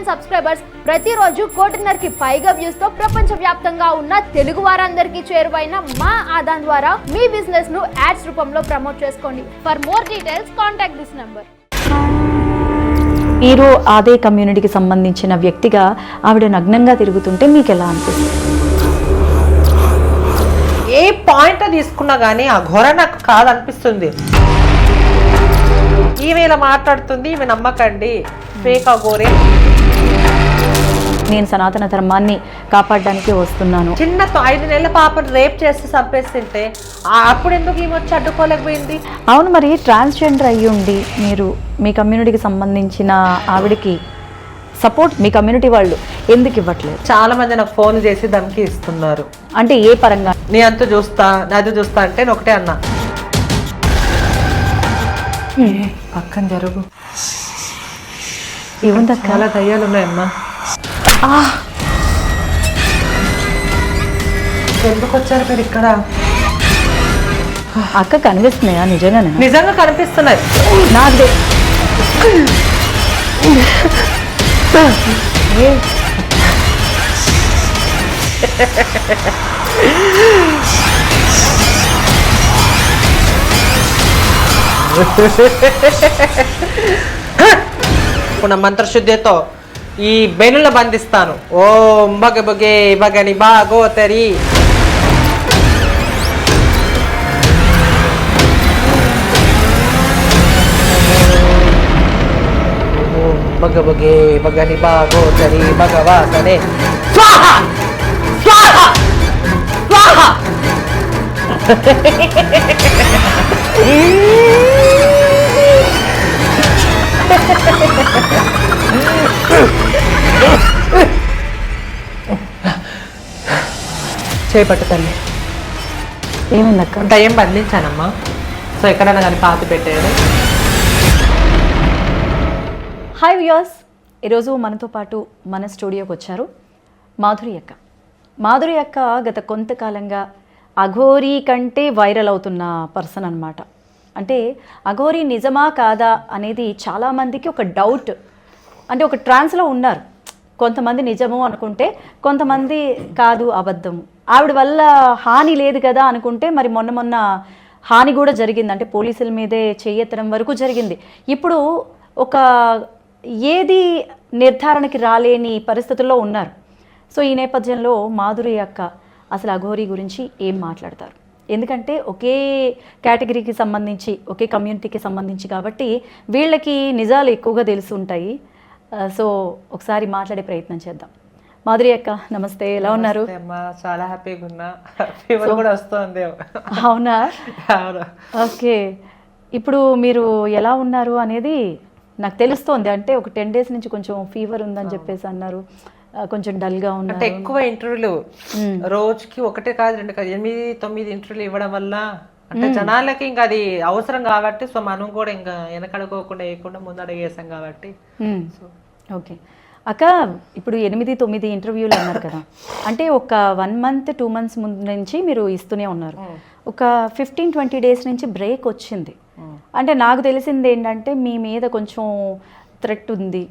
Million subscribers, ప్రతిరోజు 1.5 పైగా views తో ప్రపంచవ్యాప్తంగా ఉన్న తెలుగు వారందరికీ చేరువైన మా ఆదాన్ ద్వారా మీ బిజినెస్ ను యాడ్స్ రూపంలో ప్రమోట్ చేసుకోండి. For more details contact this number. మీరు అదే కమ్యూనిటీకి సంబంధించిన వ్యక్తిగా ఆవిడ నగ్నంగా తిరుగుతుంటే మీకు ఎలా అనిపిస్తుంది? ఏ పాయింట్ తీసుకున్నా కానీ ఆ ఘోర నాకు కాదనిపిస్తుంది. ఈమె ఇలా మాట్లాడుతుంది, ఈమె నమ్మకండి, ఫేక్ అఘోరే. నేను సనాతన ధర్మాన్ని కాపాడడానికి వస్తున్నాను. చిన్న 5 నెలల పాపను రేప్ చేసి చంపేస్తుంటే అప్పుడు ఎందుకు ఈమె వచ్చి అడ్డుకోలేకపోయింది? అవును, మరి ట్రాన్స్జెండర్ అయ్యి ఉండి మీరు మీ కమ్యూనిటీకి సంబంధించిన ఆవిడకి సపోర్ట్ మీ కమ్యూనిటీ వాళ్ళు ఎందుకు ఇవ్వట్లేదు? చాలా మంది నాకు ఫోన్ చేసి ధమ్కి ఇస్తున్నారు. అంటే ఏ పరంగా? నీ అంత చూస్తా, నాది చూస్తా అంటే నేను ఒకటే అన్నా, పక్కన జరుగు, ఏముందక్క? చాలా దయ్యాలు ఉన్నాయమ్మా. ఎందుకు వచ్చారు మీరు ఇక్కడ? అక్క కనిపిస్తున్నాయా? నిజంగానే? నిజంగా కనిపిస్తున్నాయి నాకు. ఇప్పుడు నా మంత్రశుద్ధితో ఈ బెనుల బంధిస్తాను. ఓం బగ బగే బగని బాగోతరి. బగ బగే బగని బాగోతరి భగవాసనే స్వాహ స్వాహ స్వాహ. చేపట్టు తల్లి. ఏమైందక్క? దయ్యం బంధించానమ్మా. సో ఎక్కడైనా కానీ పాతి పెట్టేది. హాయ్ వ్యూయర్స్, ఈరోజు మనతో పాటు మన స్టూడియోకి వచ్చారు మాధురి అక్క. మాధురి అక్క గత కొంతకాలంగా అఘోరీ కంటే వైరల్ అవుతున్న పర్సన్ అన్నమాట. అంటే అఘోరీ నిజమా కాదా అనేది చాలామందికి ఒక డౌట్. అంటే ఒక ట్రాన్స్లో ఉన్నారు. కొంతమంది నిజము అనుకుంటే, కొంతమంది కాదు అబద్ధము. ఆవిడ వల్ల హాని లేదు కదా అనుకుంటే, మరి మొన్న హాని కూడా జరిగింది. అంటే పోలీసుల మీదే చేయెత్తడం వరకు జరిగింది. ఇప్పుడు ఒక ఏది నిర్ధారణకి రాలేని పరిస్థితుల్లో ఉన్నారు. సో ఈ నేపథ్యంలో మాధురి అక్క అసలు అఘోరీ గురించి ఏం మాట్లాడతారు? ఎందుకంటే ఒకే కేటగిరీకి సంబంధించి, ఒకే కమ్యూనిటీకి సంబంధించి కాబట్టి వీళ్ళకి నిజాలు ఎక్కువగా తెలిసి ఉంటాయి. సో ఒకసారి మాట్లాడే ప్రయత్నం చేద్దాం. మాధురి అక్క నమస్తే, ఎలా ఉన్నారు? చాలా హ్యాపీగా ఉన్నా. ఫీవర్ కూడా వస్తుంది. అవునా? ఓకే. ఇప్పుడు మీరు ఎలా ఉన్నారు అనేది నాకు తెలుస్తోంది. అంటే ఒక 10 days నుంచి కొంచెం ఫీవర్ ఉందని చెప్పేసి అన్నారు, కొంచెం డల్గా ఉన్నారు. అంటే ఎక్కువ ఇంటర్వ్యూలు రోజుకి 1 కాదు 2 కాదు 8-9 ఇంటర్వ్యూలు ఇవ్వడం వల్ల అంటే జనాలకి ఇంకా అది అవసరం కాబట్టి, సో మనం కూడా ఇంకా వెనకడుకోకుండా వేయకుండా ముందడుగేసాం కాబట్టి. ఓకే అక్క, ఇప్పుడు 8-9 ఇంటర్వ్యూలు అన్నారు కదా. అంటే ఒక 1 month 2 months ముందు నుంచి మీరు ఇస్తూనే ఉన్నారు. ఒక 15-20 days నుంచి బ్రేక్ వచ్చింది. అంటే నాకు తెలిసింది ఏంటంటే మీ మీద కొంచెం థ్రెట్ ఉంది,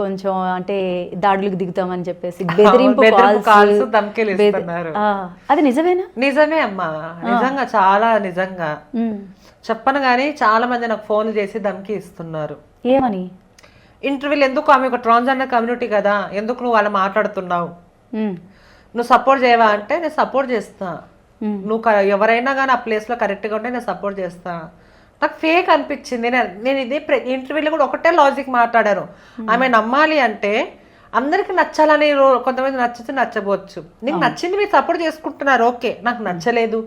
కొంచెం అంటే దాడులకు దిగుతామని చెప్పేసి బెదిరింపు కాల్స్, ధమ్కీలు ఇస్తున్నారు. అది నిజమేనా? నిజమే అమ్మా, నిజంగా చాలా నిజంగా చెప్పను కానీ చాలా మంది నాకు ఫోన్ చేసి ధమ్కి ఇస్తున్నారు. ఏమని? ఇంటర్వ్యూలు ఎందుకు, ఆమె ఒక ట్రాన్స్జెండర్ కమ్యూనిటీ కదా, ఎందుకు నువ్వు అలా మాట్లాడుతున్నావు, నువ్వు సపోర్ట్ చేయవా అంటే నేను సపోర్ట్ చేస్తా. నువ్వు ఎవరైనా కానీ ఆ ప్లేస్లో కరెక్ట్గా ఉంటే నేను సపోర్ట్ చేస్తా. నాకు ఫేక్ అనిపించింది. నేను ఇదే ఇంటర్వ్యూలో కూడా ఒకటే లాజిక్ మాట్లాడాను. ఆమె నమ్మాలి అంటే అందరికి నచ్చాలని, కొంతమంది నచ్చితే నచ్చవచ్చు. నీకు నచ్చింది మీరు సపోర్ట్ చేసుకుంటున్నారు, ఓకే. నాకు నచ్చలేదు,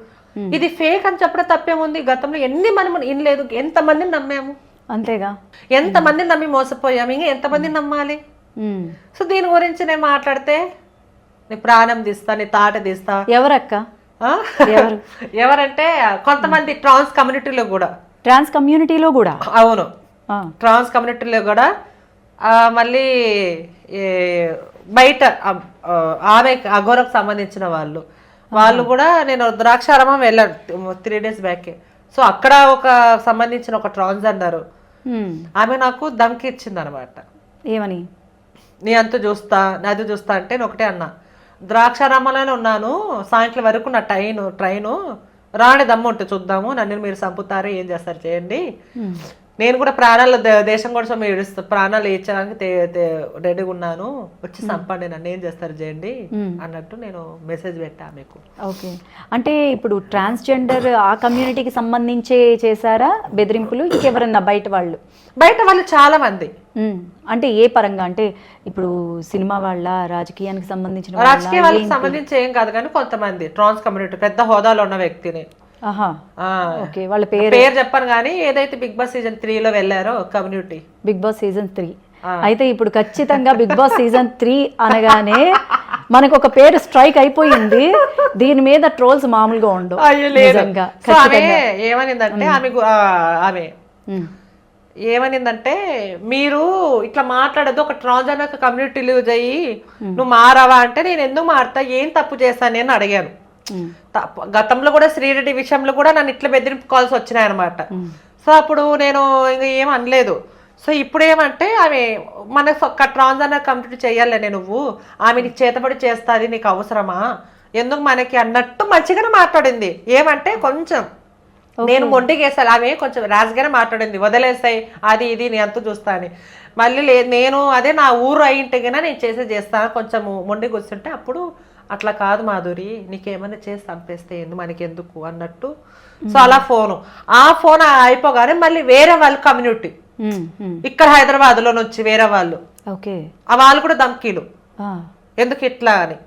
ఇది ఫేక్ అని చెప్పడం తప్పేముంది? గతంలో ఎన్ని మనం ఇనలేదు, ఎంతమందిని నమ్మాము, అంతేగా, ఎంతమందిని నమ్మి మోసపోయాము, ఇంకా ఎంతమందిని నమ్మాలి? సో దీని గురించి నేను మాట్లాడితే నీ ప్రాణం తీస్తా, నీ తాట తీస్తా. ఎవరక్క? ఎవరంటే కొంతమంది ట్రాన్స్ కమ్యూనిటీలో కూడా, అవును, ట్రాన్స్ కమ్యూనిటీలో కూడా మళ్ళీ బయట ఆమె అఘోరకు సంబంధించిన వాళ్ళు కూడా, నేను ద్రాక్షారామం వెళ్ళాను 3 days బ్యాక్. సో అక్కడ ఒక సంబంధించిన ఒక ట్రాన్స్జెండర్ ఆమె నాకు ధమ్కి ఇచ్చింది అనమాట. ఏమని? నీ అంత చూస్తా నాది చూస్తా అంటే నేను ఒకటే అన్నా, ద్రాక్షారామంలోనే ఉన్నాను, సాయంత్రం వరకు నా ట్రైను రాని దమ్ము ఉంటే చూద్దాము, నన్ను మీరు చంపుతారు, ఏం చేస్తారు చేయండి, నేను కూడా ప్రాణాలు దేశం కోసం ప్రాణాలు ఇచ్చడానికి రెడీగా ఉన్నాను, వచ్చి చంపండి, నన్ను ఏం చేస్తారు చేయండి అన్నట్టు నేను మెసేజ్ పెట్టా మీకు. ఓకే, అంటే ఇప్పుడు ట్రాన్స్జెండర్ ఆ కమ్యూనిటీకి సంబంధించే చేశారా బెదిరింపులు, ఇంకెవరన్నా బయట వాళ్ళు చాలా మంది? అంటే ఏ పరంగా, అంటే ఇప్పుడు సినిమా వాళ్ళ, రాజకీయానికి సంబంధించిన రాజకీయ వాళ్ళకి సంబంధించి ఏం కాదు, కానీ కొంతమంది ట్రాన్స్ కమ్యూనిటీ పెద్ద హోదాలో ఉన్న వ్యక్తిని, ఓకే, వాళ్ళ పేరు చెప్పను కానీ ఏదైతే బిగ్ బాస్ సీజన్ 3లో వెళ్ళారో కమ్యూనిటీ, బిగ్ బాస్ సీజన్ 3. అయితే ఇప్పుడు ఖచ్చితంగా బిగ్ బాస్ సీజన్ 3 అనగానే మనకు ఒక పేరు స్ట్రైక్ అయిపోయింది, దీని మీద ట్రోల్స్ మామూలుగా ఉండవు. ఏమనిందంటే ఆమె ఏమనిందంటే, మీరు ఇట్లా మాట్లాడదు, ఒక ట్రాన్స్జెండర్ కమ్యూనిటీ లీవ్ చెయ్యి, నువ్వు మారావా అంటే, నేను ఎందుకు మారుతా, ఏం తప్పు చేస్తాను నేను అడిగాను. గతంలో కూడా శ్రీరెడ్డి విషయంలో కూడా నన్ను ఇట్లా బెదిరింపు కాల్స్ వచ్చినాయి అనమాట. సో అప్పుడు నేను ఇంకా ఏం అనలేదు. సో ఇప్పుడు ఏమంటే, ఆమె మన ట్రాన్స్జెండర్ కమ్యూనిటీ చెయ్యాలనే నువ్వు, ఆమె నీకు చేతబడి చేస్తుంది, నీకు అవసరమా, ఎందుకు మనకి అన్నట్టు మంచిగానే మాట్లాడింది. ఏమంటే కొంచెం నేను మొండిగేసాను, ఆమె కొంచెం రాజుగానే మాట్లాడింది, వదిలేస్తాయి అది ఇది నీ అంత చూస్తా అని. మళ్ళీ నేను అదే నా ఊరు అయింటే కన్నా నేను చేస్తాను, కొంచెం మొండి కూర్చుంటే అప్పుడు అట్లా కాదు మాధురి, నీకేమైనా చేసి చంపేస్తే మనకెందుకు అన్నట్టు. సో అలా ఆ ఫోన్ అయిపోగానే మళ్ళీ వేరే వాళ్ళు కమ్యూనిటీ ఇక్కడ హైదరాబాద్ లో నుంచి వేరే వాళ్ళు, వాళ్ళు కూడా ధమ్కీలు, ఎందుకు ఇట్లా అని.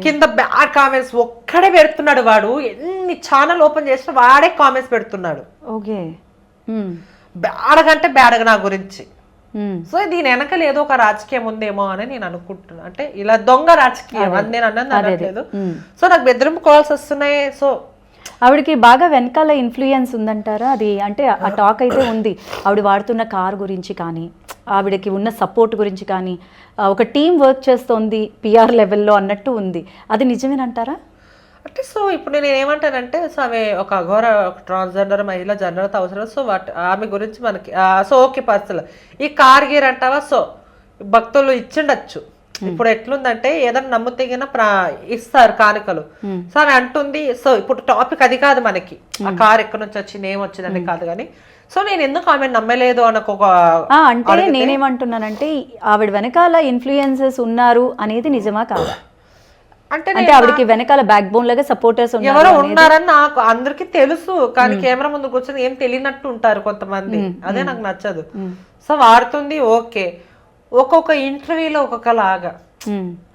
కింద బ్యాడ్ కామెంట్స్ ఒక్కడే పెడుతున్నాడు వాడు, ఎన్ని ఛానల్ ఓపెన్ చేసినా వాడే కామెంట్స్ పెడుతున్నాడు, బ్యాడగంటే బ్యాడగ నా గురించి. సో దీని వెనకాల ఏదో ఒక రాజకీయం ఉందేమో అని నేను అనుకుంటున్నా, అంటే ఇలా దొంగ రాజకీయం అని నేను అనట్లేదు. సో నాకు బెదిరింపు కాల్స్ వస్తున్నాయి. సో ఆవిడకి బాగా వెనకాల ఇన్ఫ్లుయెన్స్ ఉందంటారా? అది అంటే ఆ టాక్ అయితే ఉంది, ఆవిడ వాడుతున్న కార్ గురించి కానీ, ఆవిడకి ఉన్న సపోర్ట్ గురించి కానీ, ఒక టీం వర్క్ చేస్తోంది పిఆర్ లెవెల్లో అన్నట్టు ఉంది, అది నిజమేనంటారా? అంటే సో ఇప్పుడు నేను ఏమంటానంటే, సో ఆమె ఒక అఘోర ట్రాన్స్జెండర్ మహిళ, జనరల్ అవసరం. సో ఆమె గురించి మనకి సో ఓకే పర్సనల్. ఈ కార్ గీర్ అంటావా, సో భక్తులు ఇచ్చిండొచ్చు. ఇప్పుడు ఎట్లుందంటే ఏదైనా నమ్ముతగిన ఇస్తారు కానుకలు. సో ఆమె అంటుంది, సో ఇప్పుడు టాపిక్ అది కాదు మనకి, ఆ కార్ ఎక్కడి నుంచి వచ్చింది ఏం వచ్చిందని కాదు కానీ, సో నేను ఎందుకు ఆమె నమ్మలేదు అనకు ఒక అంటే నేనేమంటున్నానంటే, ఆవిడ వెనకాల ఇన్ఫ్లుయెన్సెస్ ఉన్నారు అనేది నిజమా కాదా? అంటే ఆవిడకి వెనకాల బ్యాక్ బోన్ లాగా సపోర్టర్స్ ఎవరో ఉన్నారని నాకు అందరికి తెలుసు, కానీ కెమెరా ముందు కూర్చొని ఏం తెలియనట్టు ఉంటారు కొంతమంది, అదే నాకు నచ్చదు. సో వాడుతుంది ఓకే, ఒక్కొక్క ఇంటర్వ్యూలో ఒక్కొక్కలాగా,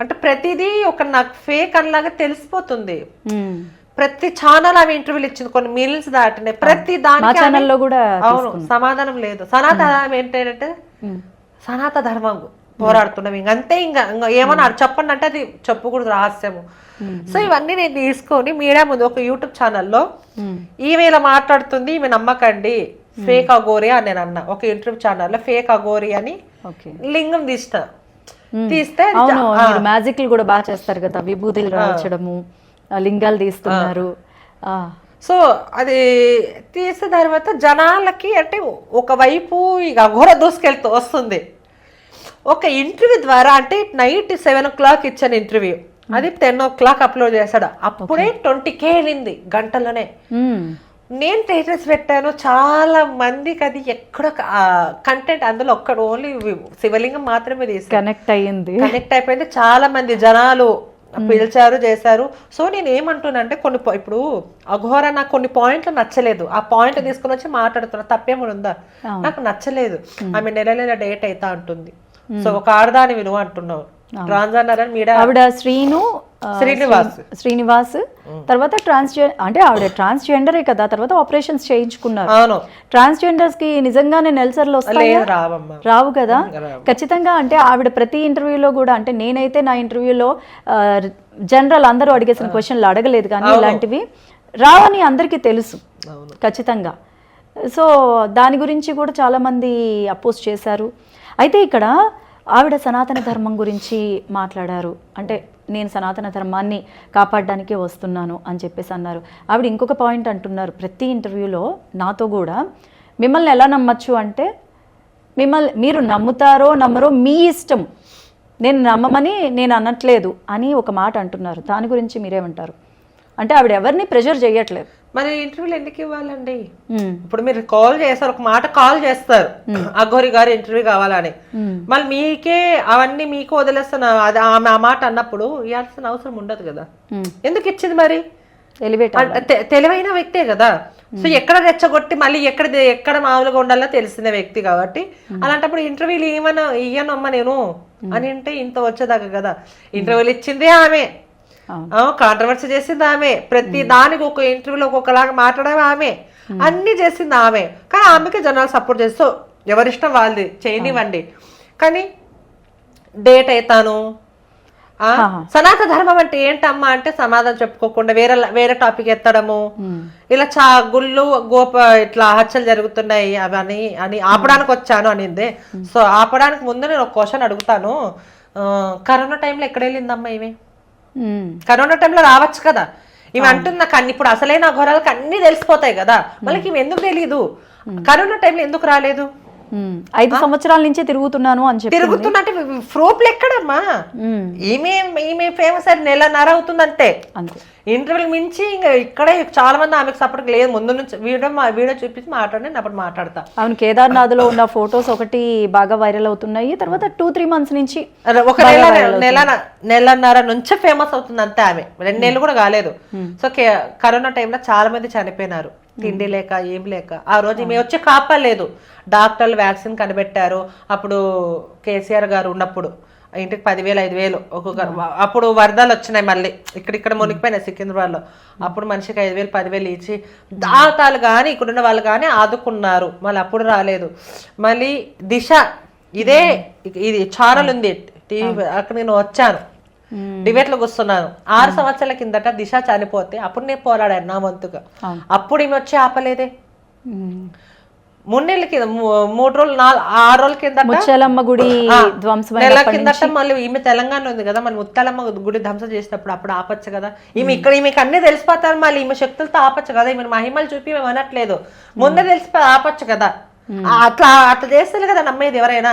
అంటే ప్రతిదీ ఒక నాకు ఫేక్ అనిలాగా తెలిసిపోతుంది. ప్రతి ఛానల్ ఆమె ఇంటర్వ్యూలు ఇచ్చింది, కొన్ని మిలియన్స్ దాటినాయి, ప్రతి దానికి అవును సమాధానం లేదు. సనాతనం ఏంటంటే సనాత ధర్మం పోరాడుతున్నాం, ఇంకంతే, ఇంకా ఏమన్నా చెప్పండి అంటే అది చెప్పకూడదు, రహస్యము. సో ఇవన్నీ నేను తీసుకొని మీడియా ముందు ఒక యూట్యూబ్ ఛానల్లో ఈమె ఇలా మాట్లాడుతుంది, ఈమె నమ్మకండి, ఫేక్ అఘోరి అని నేను అన్నా ఒక యూట్యూబ్ ఛానల్లో, ఫేక్ అఘోరి అని లింగం తీస్తే మ్యాజిక్లు కూడా బాగా చేస్తారు కదా, విభూతులు రాల్చడము, లింగాలు తీస్తున్నారు. సో అది తీసిన తర్వాత జనాలకి అంటే ఒకవైపు ఇక అఘోర దూసుకెళ్తూ వస్తుంది. ఒక ఇంటర్వ్యూ ద్వారా, అంటే నైట్ 7 o'clock ఇచ్చాను ఇంటర్వ్యూ, అది 10 o'clock అప్లోడ్ చేశాడు, అప్పుడే 20K వెళ్ళింది గంటలోనే. నేను స్టేటస్ పెట్టాను, చాలా మందికి అది ఎక్కడ కంటెంట్, అందులో ఒక్కడ ఓన్లీ శివలింగం మాత్రమే తీసి కనెక్ట్ అయిపోయింది. చాలా మంది జనాలు పిలిచారు, చేశారు. సో నేను ఏమంటున్నానంటే, కొన్ని ఇప్పుడు అఘోర నాకు కొన్ని పాయింట్లు నచ్చలేదు, ఆ పాయింట్ తీసుకుని వచ్చి మాట్లాడుతున్నా, తప్పేమో ఉందా? నాకు నచ్చలేదు. ఆమె నెల డేట్ అయితే అంటుంది. సో ఒక ఆడదాని విలువ అంటున్నావు, ట్రాన్స్జెండర్ అని మీడియా, ఆవిడ శ్రీనివాస్ తర్వాత అంటే ఆవిడ ట్రాన్స్జెండరే కదా, తర్వాత ఆపరేషన్స్ చేయించుకున్నారు. అవును, ట్రాన్స్జెండర్స్ కి నిజంగానే నెలసర్లు వస్తాయి? రావు కదా ఖచ్చితంగా. అంటే ఆవిడ ప్రతి ఇంటర్వ్యూలో కూడా, అంటే నేనైతే నా ఇంటర్వ్యూలో జనరల్ అందరూ అడిగేసిన క్వశ్చన్లు అడగలేదు, కానీ ఇలాంటివి రావని అందరికీ తెలుసు ఖచ్చితంగా. సో దాని గురించి కూడా చాలా మంది అపోజ్ చేశారు. అయితే ఇక్కడ ఆవిడ సనాతన ధర్మం గురించి మాట్లాడారు, అంటే నేను సనాతన ధర్మాన్ని కాపాడడానికే వస్తున్నాను అని చెప్పేసి అన్నారు. ఆవిడ ఇంకొక పాయింట్ అంటున్నారు ప్రతి ఇంటర్వ్యూలో నాతో కూడా, మిమ్మల్ని ఎలా నమ్మచ్చు అంటే, మీరు నమ్ముతారో నమ్మరో మీ ఇష్టం, నేను నమ్మమని నేను అనట్లేదు అని ఒక మాట అంటున్నారు. దాని గురించి మీరేమంటారు? అంటే ఆవిడ ఎవరిని ప్రెషర్ చేయట్లేదు. మరి ఇంటర్వ్యూలు ఎందుకు ఇవ్వాలండి? ఇప్పుడు మీరు కాల్ చేస్తారు, ఒక మాట కాల్ చేస్తారు, అఘోరి గారు ఇంటర్వ్యూ కావాలని, మళ్ళీ మీకే అవన్నీ మీకు వదిలేస్తున్నా అది ఆమె ఆ మాట అన్నప్పుడు ఇవ్వాల్సిన అవసరం ఉండదు కదా. ఎందుకు ఇచ్చింది మరి? తెలివైన వ్యక్తే కదా. సో ఎక్కడ రెచ్చగొట్టి మళ్ళీ ఎక్కడ మామూలుగా ఉండాలో తెలిసిన వ్యక్తి కాబట్టి అలాంటప్పుడు ఇంటర్వ్యూలు ఇయ్యనమ్మా నేను అని అంటే ఇంత వచ్చేదాకా కదా. ఇంటర్వ్యూలు ఇచ్చింది ఆమె, కాంట్రవర్సీ చేసింది ఆమె, ప్రతి దానికి ఒక ఇంటర్వ్యూలో ఒక్కొక్కలాగా మాట్లాడమే ఆమె, అన్ని చేసింది ఆమె. కానీ ఆమెకి జనాలు సపోర్ట్ చేస్తూ ఎవరిష్టం వాళ్ళది చేయనివ్వండి. కానీ డేట్ అవుతాను సనాతన ధర్మం అంటే ఏంటమ్మా అంటే సమాధానం చెప్పుకోకుండా వేరే టాపిక్ ఎత్తడము, ఇలా గుళ్ళు గోప ఇట్లా హత్యలు జరుగుతున్నాయి అని ఆపడానికి వచ్చాను అనిందే. సో ఆపడానికి ముందు నేను ఒక క్వశ్చన్ అడుగుతాను, కరోనా టైంలో ఎక్కడ వెళ్ళిందమ్మా ఇవి? కరోనా టైంలో రావచ్చు కదా. ఇవి అంటున్నా కానీ ఇప్పుడు అసలైన ఘోరాలకు అన్ని తెలిసిపోతాయి కదా, వాళ్ళకి ఇవి ఎందుకు తెలీదు? కరోనా టైంలో ఎందుకు రాలేదు? 5 సంవత్సరాల నుంచే తిరుగుతున్నాను అని చెప్పి తిరుగుతున్నట్టు ప్రూఫ్లు ఎక్కడమ్మా? ఈమె ఫేమస్ అయితే 1.5 నెల అవుతుందంటే ఇంటర్వ్యూలు మించి ఇంకా ఇక్కడే చాలా మంది ఆమెకు సపోర్ట్ లేదు. ముందు నుంచి వీడియో చూపించి మాట్లాడి అప్పుడు మాట్లాడతా. అవును, కేదార్నాథ్ లో ఉన్న ఫొటోస్ ఒకటి బాగా వైరల్ అవుతున్నాయి. తర్వాత 2-3 months నుంచి ఒక నెలన్నర నుంచే ఫేమస్ అవుతుంది అంతే. ఆమె 2 నెలలు కూడా కాలేదు. సో కరోనా టైంలో చాలా మంది చనిపోయినారు, తిండి లేక ఏం లేక. ఆ రోజు ఈమె వచ్చి కాపాడలేదు, డాక్టర్లు వ్యాక్సిన్ కనిపెట్టారు. అప్పుడు కేసీఆర్ గారు ఉన్నప్పుడు ఇంటికి 10,000 5,000 ఒక్కొక్కరు. అప్పుడు వరదలు వచ్చినాయి మళ్ళీ ఇక్కడ మునిగిపోయినాయి సికింద్రాబాద్ లో. అప్పుడు మనిషికి 5,000 10,000 ఇచ్చి దాతాలు కానీ ఇక్కడున్న వాళ్ళు కానీ ఆదుకున్నారు. మళ్ళీ అప్పుడు రాలేదు. మళ్ళీ దిశ ఇది ఛానల్ ఉంది టీవీ, అక్కడ నేను వచ్చాను డిబేట్ లో కూర్చున్నాను. 6 సంవత్సరాల కిందట దిశ చనిపోతే అప్పుడు నేను పోరాడాను నా వంతుగా. అప్పుడు ఈమె వచ్చి ఆపలేదే. 3 నెలల కింద 3 రోజులు 6 రోజుల కింద ముత్యాలమ్మ గుడి నెల కిందట మళ్ళీ ఈమె తెలంగాణ ఉంది కదా, మళ్ళీ ముత్యాలమ్మ గుడి ధ్వంసం చేసినప్పుడు అప్పుడు ఆపచ్చు కదా. ఈమెకి అన్ని తెలిసిపోతారు, మళ్ళీ ఈమె శక్తులతో ఆపచ్చు కదా. ఈమె మహిమలు చూపి మేము అనట్లేదు, ముందే తెలిసిపో ఆపచ్చు కదా. అట్లా చేస్తారు కదా నమ్మేది ఎవరైనా.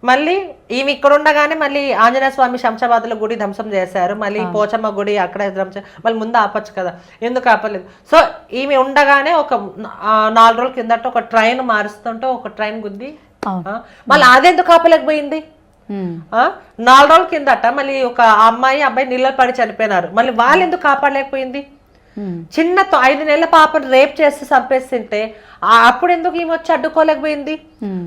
మళ్ళీ ఈమె ఇక్కడ ఉండగానే మళ్ళీ ఆంజనేయ స్వామి శంషాబాద్ లో గుడి ధ్వంసం చేశారు, మళ్ళీ పోచమ్మ గుడి అక్కడ మళ్ళీ ముందు ఆపచ్చు కదా, ఎందుకు ఆపలేదు? సో ఈమె ఉండగానే ఒక 4 రోజుల కిందట ఒక ట్రైన్ మారుస్తుంటే ఒక ట్రైన్ గుద్ది మళ్ళీ అదెందుకు ఆపలేకపోయింది? 4 రోజుల కిందట మళ్ళీ ఒక అబ్బాయి నీళ్ళ పడి చనిపోయినారు, మళ్ళీ వాళ్ళు ఎందుకు కాపాడలేకపోయింది? చిన్న 5 నెలల పాపను రేప్ చేసి చంపేస్తుంటే అప్పుడు ఎందుకు ఈమె వచ్చి అడ్డుకోలేకపోయింది?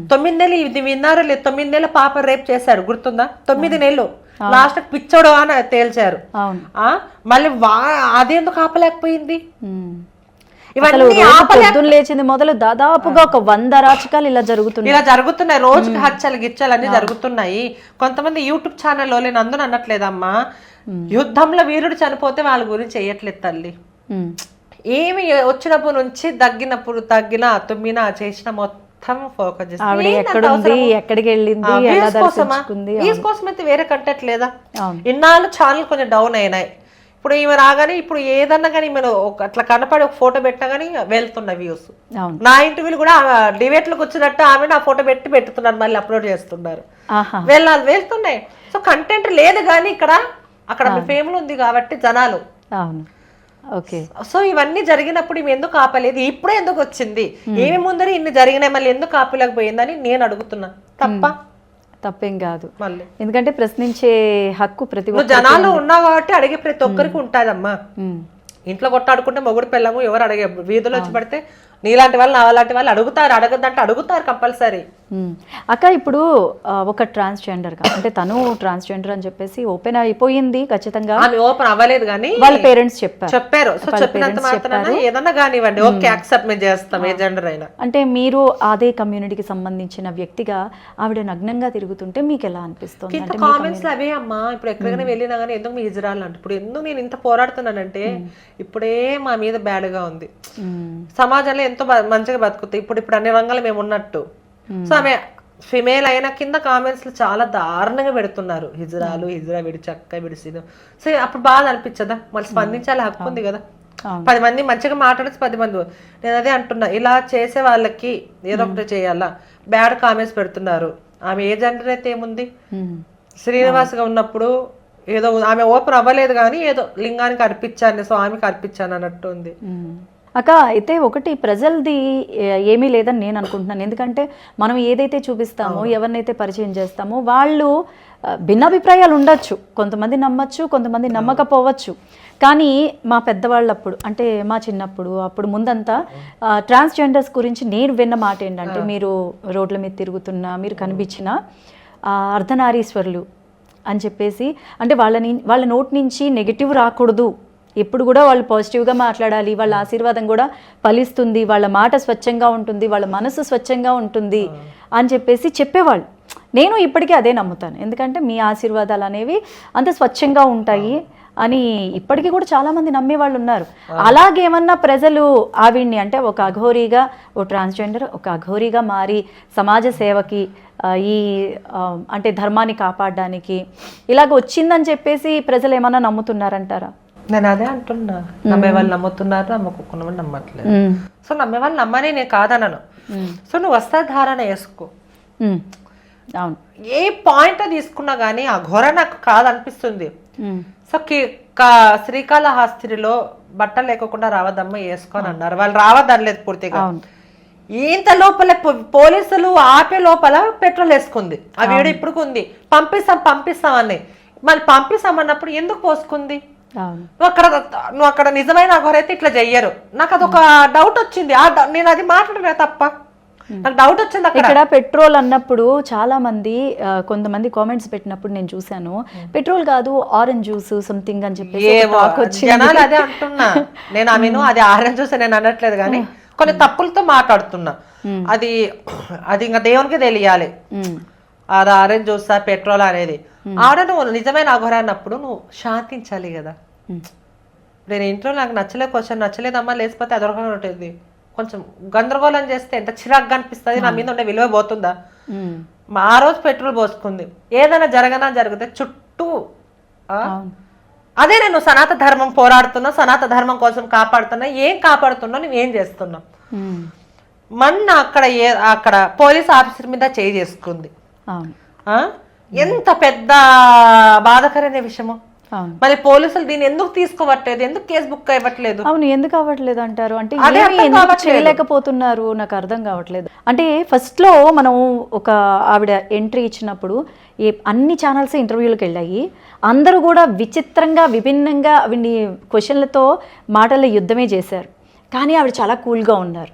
9 నెలలు ఇది విన్నారో లేదు, 9 నెలల పాప రేప్ చేశాడు గుర్తుందా? 9 నెలలు లాస్ట్ పిచ్చోడు అని తేల్చారు. మళ్ళీ అదేందుకు ఆపలేకపోయింది? లేచింది మొదలు దాదాపుగా ఒక 100 అరాచకాలు ఇలా జరుగుతున్నాయి. రోజుకి హత్యలు గిచ్చలు అన్ని జరుగుతున్నాయి. కొంతమంది యూట్యూబ్ ఛానల్లో నేను అందులో అనట్లేదమ్మా, యుద్ధంలో వీరుడు చనిపోతే వాళ్ళ గురించి వేయట్లేదు తల్లి. ఏమి వచ్చినప్పుడు నుంచి తగ్గినా తుమ్మినా చేసిన మొత్తం ఫోకస్ కోసమైతే వేరే కంటెంట్ లేదా? ఇన్నాళ్ళు ఛానల్ కొంచెం డౌన్ అయినాయి. ఇప్పుడు ఈమె రాగానే ఇప్పుడు ఏదన్నా కానీ ఈమె అట్లా కనపడి ఒక ఫోటో పెట్టినా కానీ వెళ్తున్న వ్యూస్. నా ఇంటర్వ్యూలు కూడా డిబేట్ లోకి వచ్చినట్టు ఆమె నా ఫోటో పెట్టుతున్నారు, మళ్ళీ అప్లోడ్ చేస్తున్నారు, వెళ్తున్నాయి. సో కంటెంట్ లేదు కానీ అక్కడ ఫేమ్ ఉంది కాబట్టి జనాలు. సో ఇవన్నీ జరిగినప్పుడు ఈమె ఎందుకు ఆపలేదు? ఇప్పుడే ఎందుకు వచ్చింది? ఏమి ముందర ఇన్ని జరిగినాయి, మళ్ళీ ఎందుకు ఆపలేకపోయిందని నేను అడుగుతున్నా. తప్పేం కాదు, ఎందుకంటే ప్రశ్నించే హక్కు ప్రతి జనాలు ఉన్నావు కాబట్టి అడిగే ప్రతి ఒక్కరికి ఉంటాదమ్మా. ఇంట్లో కొట్టాడుకుంటే మొగుడు పిల్లము ఎవరు అడిగే, వీధిలో వచ్చి పడితే నీలాంటి వాళ్ళు నాలాంటి వాళ్ళు అడగద్దంటే అడుగుతారు కంపల్సరీ. అక్క ఇప్పుడు ఒక ట్రాన్స్జెండర్ గా అంటే తను ట్రాన్స్జెండర్ అని చెప్పేసి ఓపెన్ అయిపోయింది, ఖచ్చితంగా ఓపెన్ అవ్వలేదు కానీ వాళ్ళ పేరెంట్స్ చెప్పారు. సో చెప్పినంత మాత్రాన ఏదన్నా కానివ్వండి ఓకే యాక్సెప్ట్ మేము చేస్తాం ఏ జెండర్ అయినా. అంటే మీరు అదే కమ్యూనిటీకి సంబంధించిన వ్యక్తిగా ఆవిడ నగ్నంగా తిరుగుతుంటే మీకు ఎలా అనిపిస్తుంది? ఇంత కామెంట్స్ అవే అమ్మా. ఇప్పుడు ఎక్కడికైనా వెళ్ళినా కానీ ఎందుకు మీ ఇజ్రాయల్ అంటే ఇప్పుడు ఎందుకు నేను ఇంత పోరాడుతున్నానంటే ఇప్పుడే మా మీద బ్యాడ్ గా ఉంది. సమాజంలో ఎంతో మంచిగా బతుకుతాయి ఇప్పుడు అన్ని రంగాలు మేము ఉన్నట్టు. సో ఆమె ఫిమేల్ అయిన కింద కామెంట్స్ లో చాలా దారుణంగా పెడుతున్నారు, హిజ్రా విడి చక్క విడిసిను. సో అప్పుడు బాధ అనిపించదా? మళ్ళీ స్పందించాలి, హక్కు ఉంది కదా. 10 మంది మంచిగా మాట్లాడచ్చు, 10 మంది. నేను అదే అంటున్నా, ఇలా చేసే వాళ్ళకి ఏదో ఒకటి చేయాలా. బ్యాడ్ కామెంట్స్ పెడుతున్నారు. ఆమె ఏ జెండర్ అయితే ఏముంది, శ్రీనివాస్గా ఉన్నప్పుడు ఏదో ఆమె ఓపెన్ అవ్వలేదు కానీ ఏదో లింగానికి అర్పించాను, స్వామికి అర్పించాను అన్నట్టు ఉంది. అక్క అయితే ఒకటి ప్రజలది ఏమీ లేదని నేను అనుకుంటున్నాను. ఎందుకంటే మనం ఏదైతే చూపిస్తామో, ఎవరినైతే పరిచయం చేస్తామో వాళ్ళు భిన్నాభిప్రాయాలు ఉండొచ్చు. కొంతమంది నమ్మచ్చు, కొంతమంది నమ్మకపోవచ్చు. కానీ మా పెద్దవాళ్ళప్పుడు అంటే మా చిన్నప్పుడు అప్పుడు ముందంతా ట్రాన్స్జెండర్స్ గురించి నేను విన్న మాట ఏంటంటే, మీరు రోడ్ల మీద తిరుగుతున్నా మీరు కనిపించిన అర్ధనారీశ్వరులు అని చెప్పేసి, అంటే వాళ్ళ నోటి నుంచి నెగిటివ్ రాకూడదు, ఎప్పుడు కూడా వాళ్ళు పాజిటివ్గా మాట్లాడాలి, వాళ్ళ ఆశీర్వాదం కూడా ఫలిస్తుంది, వాళ్ళ మాట స్వచ్ఛంగా ఉంటుంది, వాళ్ళ మనసు స్వచ్ఛంగా ఉంటుంది అని చెప్పేసి చెప్పేవాళ్ళు. నేను ఇప్పటికీ అదే నమ్ముతాను. ఎందుకంటే మీ ఆశీర్వాదాలు అనేవి అంత స్వచ్ఛంగా ఉంటాయి అని ఇప్పటికీ కూడా చాలామంది నమ్మేవాళ్ళు ఉన్నారు. అలాగేమన్నా ప్రజలు ఆవిడ్ని అంటే ఒక అఘోరీగా, ఓ ట్రాన్స్జెండర్ ఒక అఘోరీగా మారి సమాజ సేవకి ఈ అంటే ధర్మాన్ని కాపాడడానికి ఇలాగ వచ్చిందని చెప్పేసి ప్రజలు ఏమన్నా నమ్ముతున్నారంటారా? నేను అదే అంటున్నా, నమ్మే వాళ్ళు నమ్ముతున్నారు, నమ్మకున్న వాళ్ళు నమ్మట్లేదు. సో నమ్మే వాళ్ళు నమ్మని నేను కాదనను. సో నువ్వు వస్త్రధారణ వేసుకో, అవును, ఏ పాయింట్ తీసుకున్నా కానీ ఆ ఘోర నాకు కాదనిపిస్తుంది. సో శ్రీకాళహస్తిలో బట్టలు లేకుండా రావద్దమ్మ వేసుకొని అన్నారు. వాళ్ళు రావద్దనలేదు పూర్తిగా. ఇంత లోపల పోలీసులు ఆపే లోపల పెట్రోల్ వేసుకుంది. ఆ వీడియో ఇప్పుడు ఉంది, పంపిస్తాం అని. మళ్ళీ పంపిస్తామన్నప్పుడు ఎందుకు పోసుకుంది? నువ్వు అక్కడ నిజమైన అఘోరైతే ఇట్లా చెయ్యరు. నాకు అదొక డౌట్ వచ్చింది. నేను అది మాట్లాడలే తప్ప, నాకు డౌట్ వచ్చింది. ఇక్కడ పెట్రోల్ అన్నప్పుడు చాలా మంది కొంతమంది కామెంట్స్ పెట్టినప్పుడు నేను చూసాను, పెట్రోల్ కాదు ఆరెంజ్ జ్యూస్ సంథింగ్ అని చెప్పి జనాలు అదే అంటున్నా. నేను ఆమెను అది ఆరెంజ్ జ్యూస్ నేను అనట్లేదు కానీ కొన్ని తప్పులతో మాట్లాడుతున్నా. అది ఇంకా దేవునికి తెలియాలి అది ఆరెంజ్ జ్యూస్ పెట్రోల్ అనేది. ఆవిడ నువ్వు నిజమైన అఘోర అన్నప్పుడు నువ్వు శాంతించాలి కదా. నేను ఇంట్లో నాకు నచ్చలేదమ్మా లేకపోతే అదొరకంగా ఉంటుంది. కొంచెం గందరగోళం చేస్తే ఎంత చిరాగ్గా అనిపిస్తుంది, నా మీద ఉండే విలువ పోతుందా? ఆ రోజు పెట్రోల్ పోసుకుంది. ఏదైనా జరిగితే చుట్టూ అదే నేను సనాతన ధర్మం పోరాడుతున్నా, సనాతన ధర్మం కోసం కాపాడుతున్నా. ఏం కాపాడుతున్నా, నువ్వేం చేస్తున్నావు? మొన్న అక్కడ పోలీస్ ఆఫీసర్ మీద చేయి చేసుకుంది. ఎంత పెద్ద బాధాకరమైన విషయము. మరి పోలీసులు దీన్ని ఎందుకు తీసుకోవట్లేదు, ఎందుకు కేసు బుక్ అవ్వట్లేదు? అవును, ఎందుకు అవ్వట్లేదు అంటారు? అంటే చేయలేకపోతున్నారు, నాకు అర్థం కావట్లేదు. అంటే ఫస్ట్ లో మనం ఒక ఆవిడ ఎంట్రీ ఇచ్చినప్పుడు అన్ని ఛానల్స్ ఇంటర్వ్యూలకు వెళ్ళాయి. అందరూ కూడా విచిత్రంగా విభిన్నంగా ఆవిడ్ని క్వశ్చన్లతో మాటల యుద్ధమే చేశారు. కానీ ఆవిడ చాలా కూల్గా ఉన్నారు.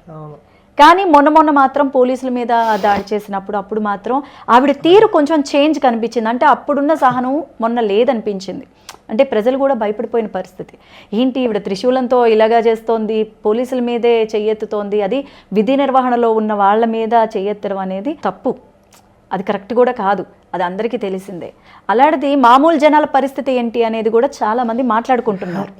కానీ మొన్న మాత్రం పోలీసుల మీద దాడి చేసినప్పుడు అప్పుడు మాత్రం ఆవిడ తీరు కొంచెం చేంజ్ కనిపించింది. అంటే అప్పుడున్న సహనం మొన్న లేదనిపించింది. అంటే ప్రజలు కూడా భయపడిపోయిన పరిస్థితి. ఏంటి ఈవిడ త్రిశూలంతో ఇలాగా చేస్తోంది, పోలీసుల మీదే చెయ్యెత్తుతోంది, అది విధి నిర్వహణలో ఉన్న వాళ్ళ మీద చెయ్యెత్తడం అనేది తప్పు, అది కరెక్ట్ కూడా కాదు, అది అందరికీ తెలిసిందే. అలాంటిది మామూలు జనాల పరిస్థితి ఏంటి అనేది కూడా చాలామంది మాట్లాడుకుంటున్నారు.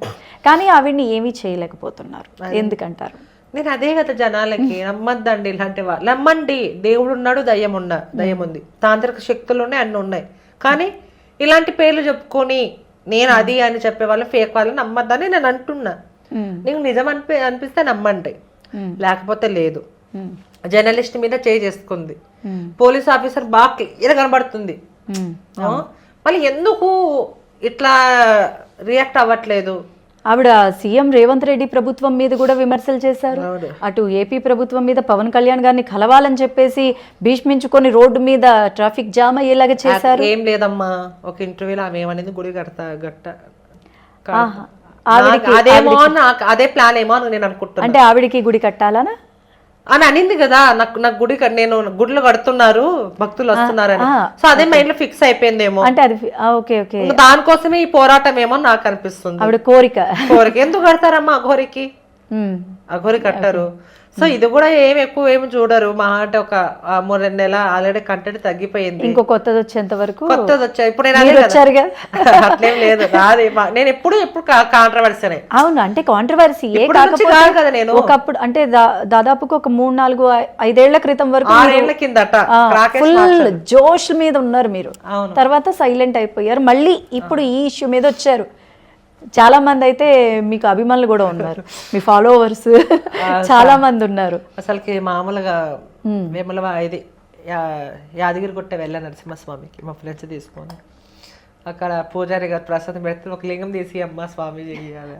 కానీ ఆవిడ్ని ఏమీ చేయలేకపోతున్నారు. ఎందుకంటారు? నేను అదే కదా జనాలకి నమ్మద్దండి ఇలాంటి వాళ్ళు. నమ్మండి, దేవుడు ఉన్నాడు, దయ్యం ఉంది, తాంత్రిక శక్తులు ఉన్నాయి, అన్ని ఉన్నాయి. కానీ ఇలాంటి పేర్లు చెప్పుకొని నేను అది అని చెప్పే వాళ్ళు ఫేక్ వాళ్ళు నమ్మద్దని నేను అంటున్నా. నీకు నిజం అనిపిస్తే నమ్మండి, లేకపోతే లేదు. జర్నలిస్ట్ మీద చేసుకుంది. పోలీస్ ఆఫీసర్ బాగా క్లియర్ కనబడుతుంది. మళ్ళీ ఎందుకు ఇట్లా రియాక్ట్ అవ్వట్లేదు? ఆవిడ సీఎం రేవంత్ రెడ్డి ప్రభుత్వం మీద కూడా విమర్శలు చేశారు. అటు ఏపీ ప్రభుత్వం మీద పవన్ కళ్యాణ్ గారిని కలవాలని చెప్పేసి భీష్మించుకొని రోడ్డు మీద ట్రాఫిక్ జామ్ అయ్యేలాగా చేశారు. ఏం లేదమ్మా, ఒక ఇంటర్వ్యూలో ఆమె ఏమనేది గుడి అదే ప్లాన్ ఏమో అని నేను అనుకుంటున్నా. అంటే ఆవిడికి గుడి కట్టాలనా అని అనింది కదా. నాకు గుడి నేను గుడ్లు కడుతున్నారు, భక్తులు వస్తున్నారని. సో అదే మైండ్ లో ఫిక్స్ అయిపోయిందేమో. అంటే అది ఓకే, దానికోసమే ఈ పోరాటం ఏమో నాకు అనిపిస్తుంది. ఆవిడ కోరిక ఎందుకు కడతారమ్మా అఘోరి కట్టారు. సో ఇది కూడా ఏమి చూడరు. మా అంటే ఒక 3 నెల ఆల్రెడీ కంటెంట్ తగ్గిపోయింది. ఇంకో కొత్తది వచ్చేంత వరకు వచ్చాయి. ఇప్పుడు నేను అట్లేం లేదు, నేను ఎప్పుడు కాంట్రవర్సీ. అవును, అంటే కాంట్రవర్సీ కదా. నేను ఒకప్పుడు అంటే దాదాపుగా ఒక 3, 4, 5 ఏళ్ల క్రితం వరకు 6 ఏళ్ల కిందట ఫుల్ జోష్ మీద ఉన్నారు మీరు. తర్వాత సైలెంట్ అయిపోయారు. మళ్ళీ ఇప్పుడు ఈ ఇష్యూ మీద వచ్చారు. చాలా మంది అయితే మీకు అభిమానులు కూడా ఉన్నారు, మీ ఫాలోవర్స్ చాలా మంది ఉన్నారు. అసలుకి మామూలుగా వేముల ఇది యాదగిరిగుట్ట వెళ్ళా నరసింహస్వామికి మా ఫ్రెండ్స్ తీసుకొని. అక్కడ పూజారి గారు ప్రసాదం పెడితే ఒక లింగం తీసి అమ్మ స్వామి చెయ్యాలి.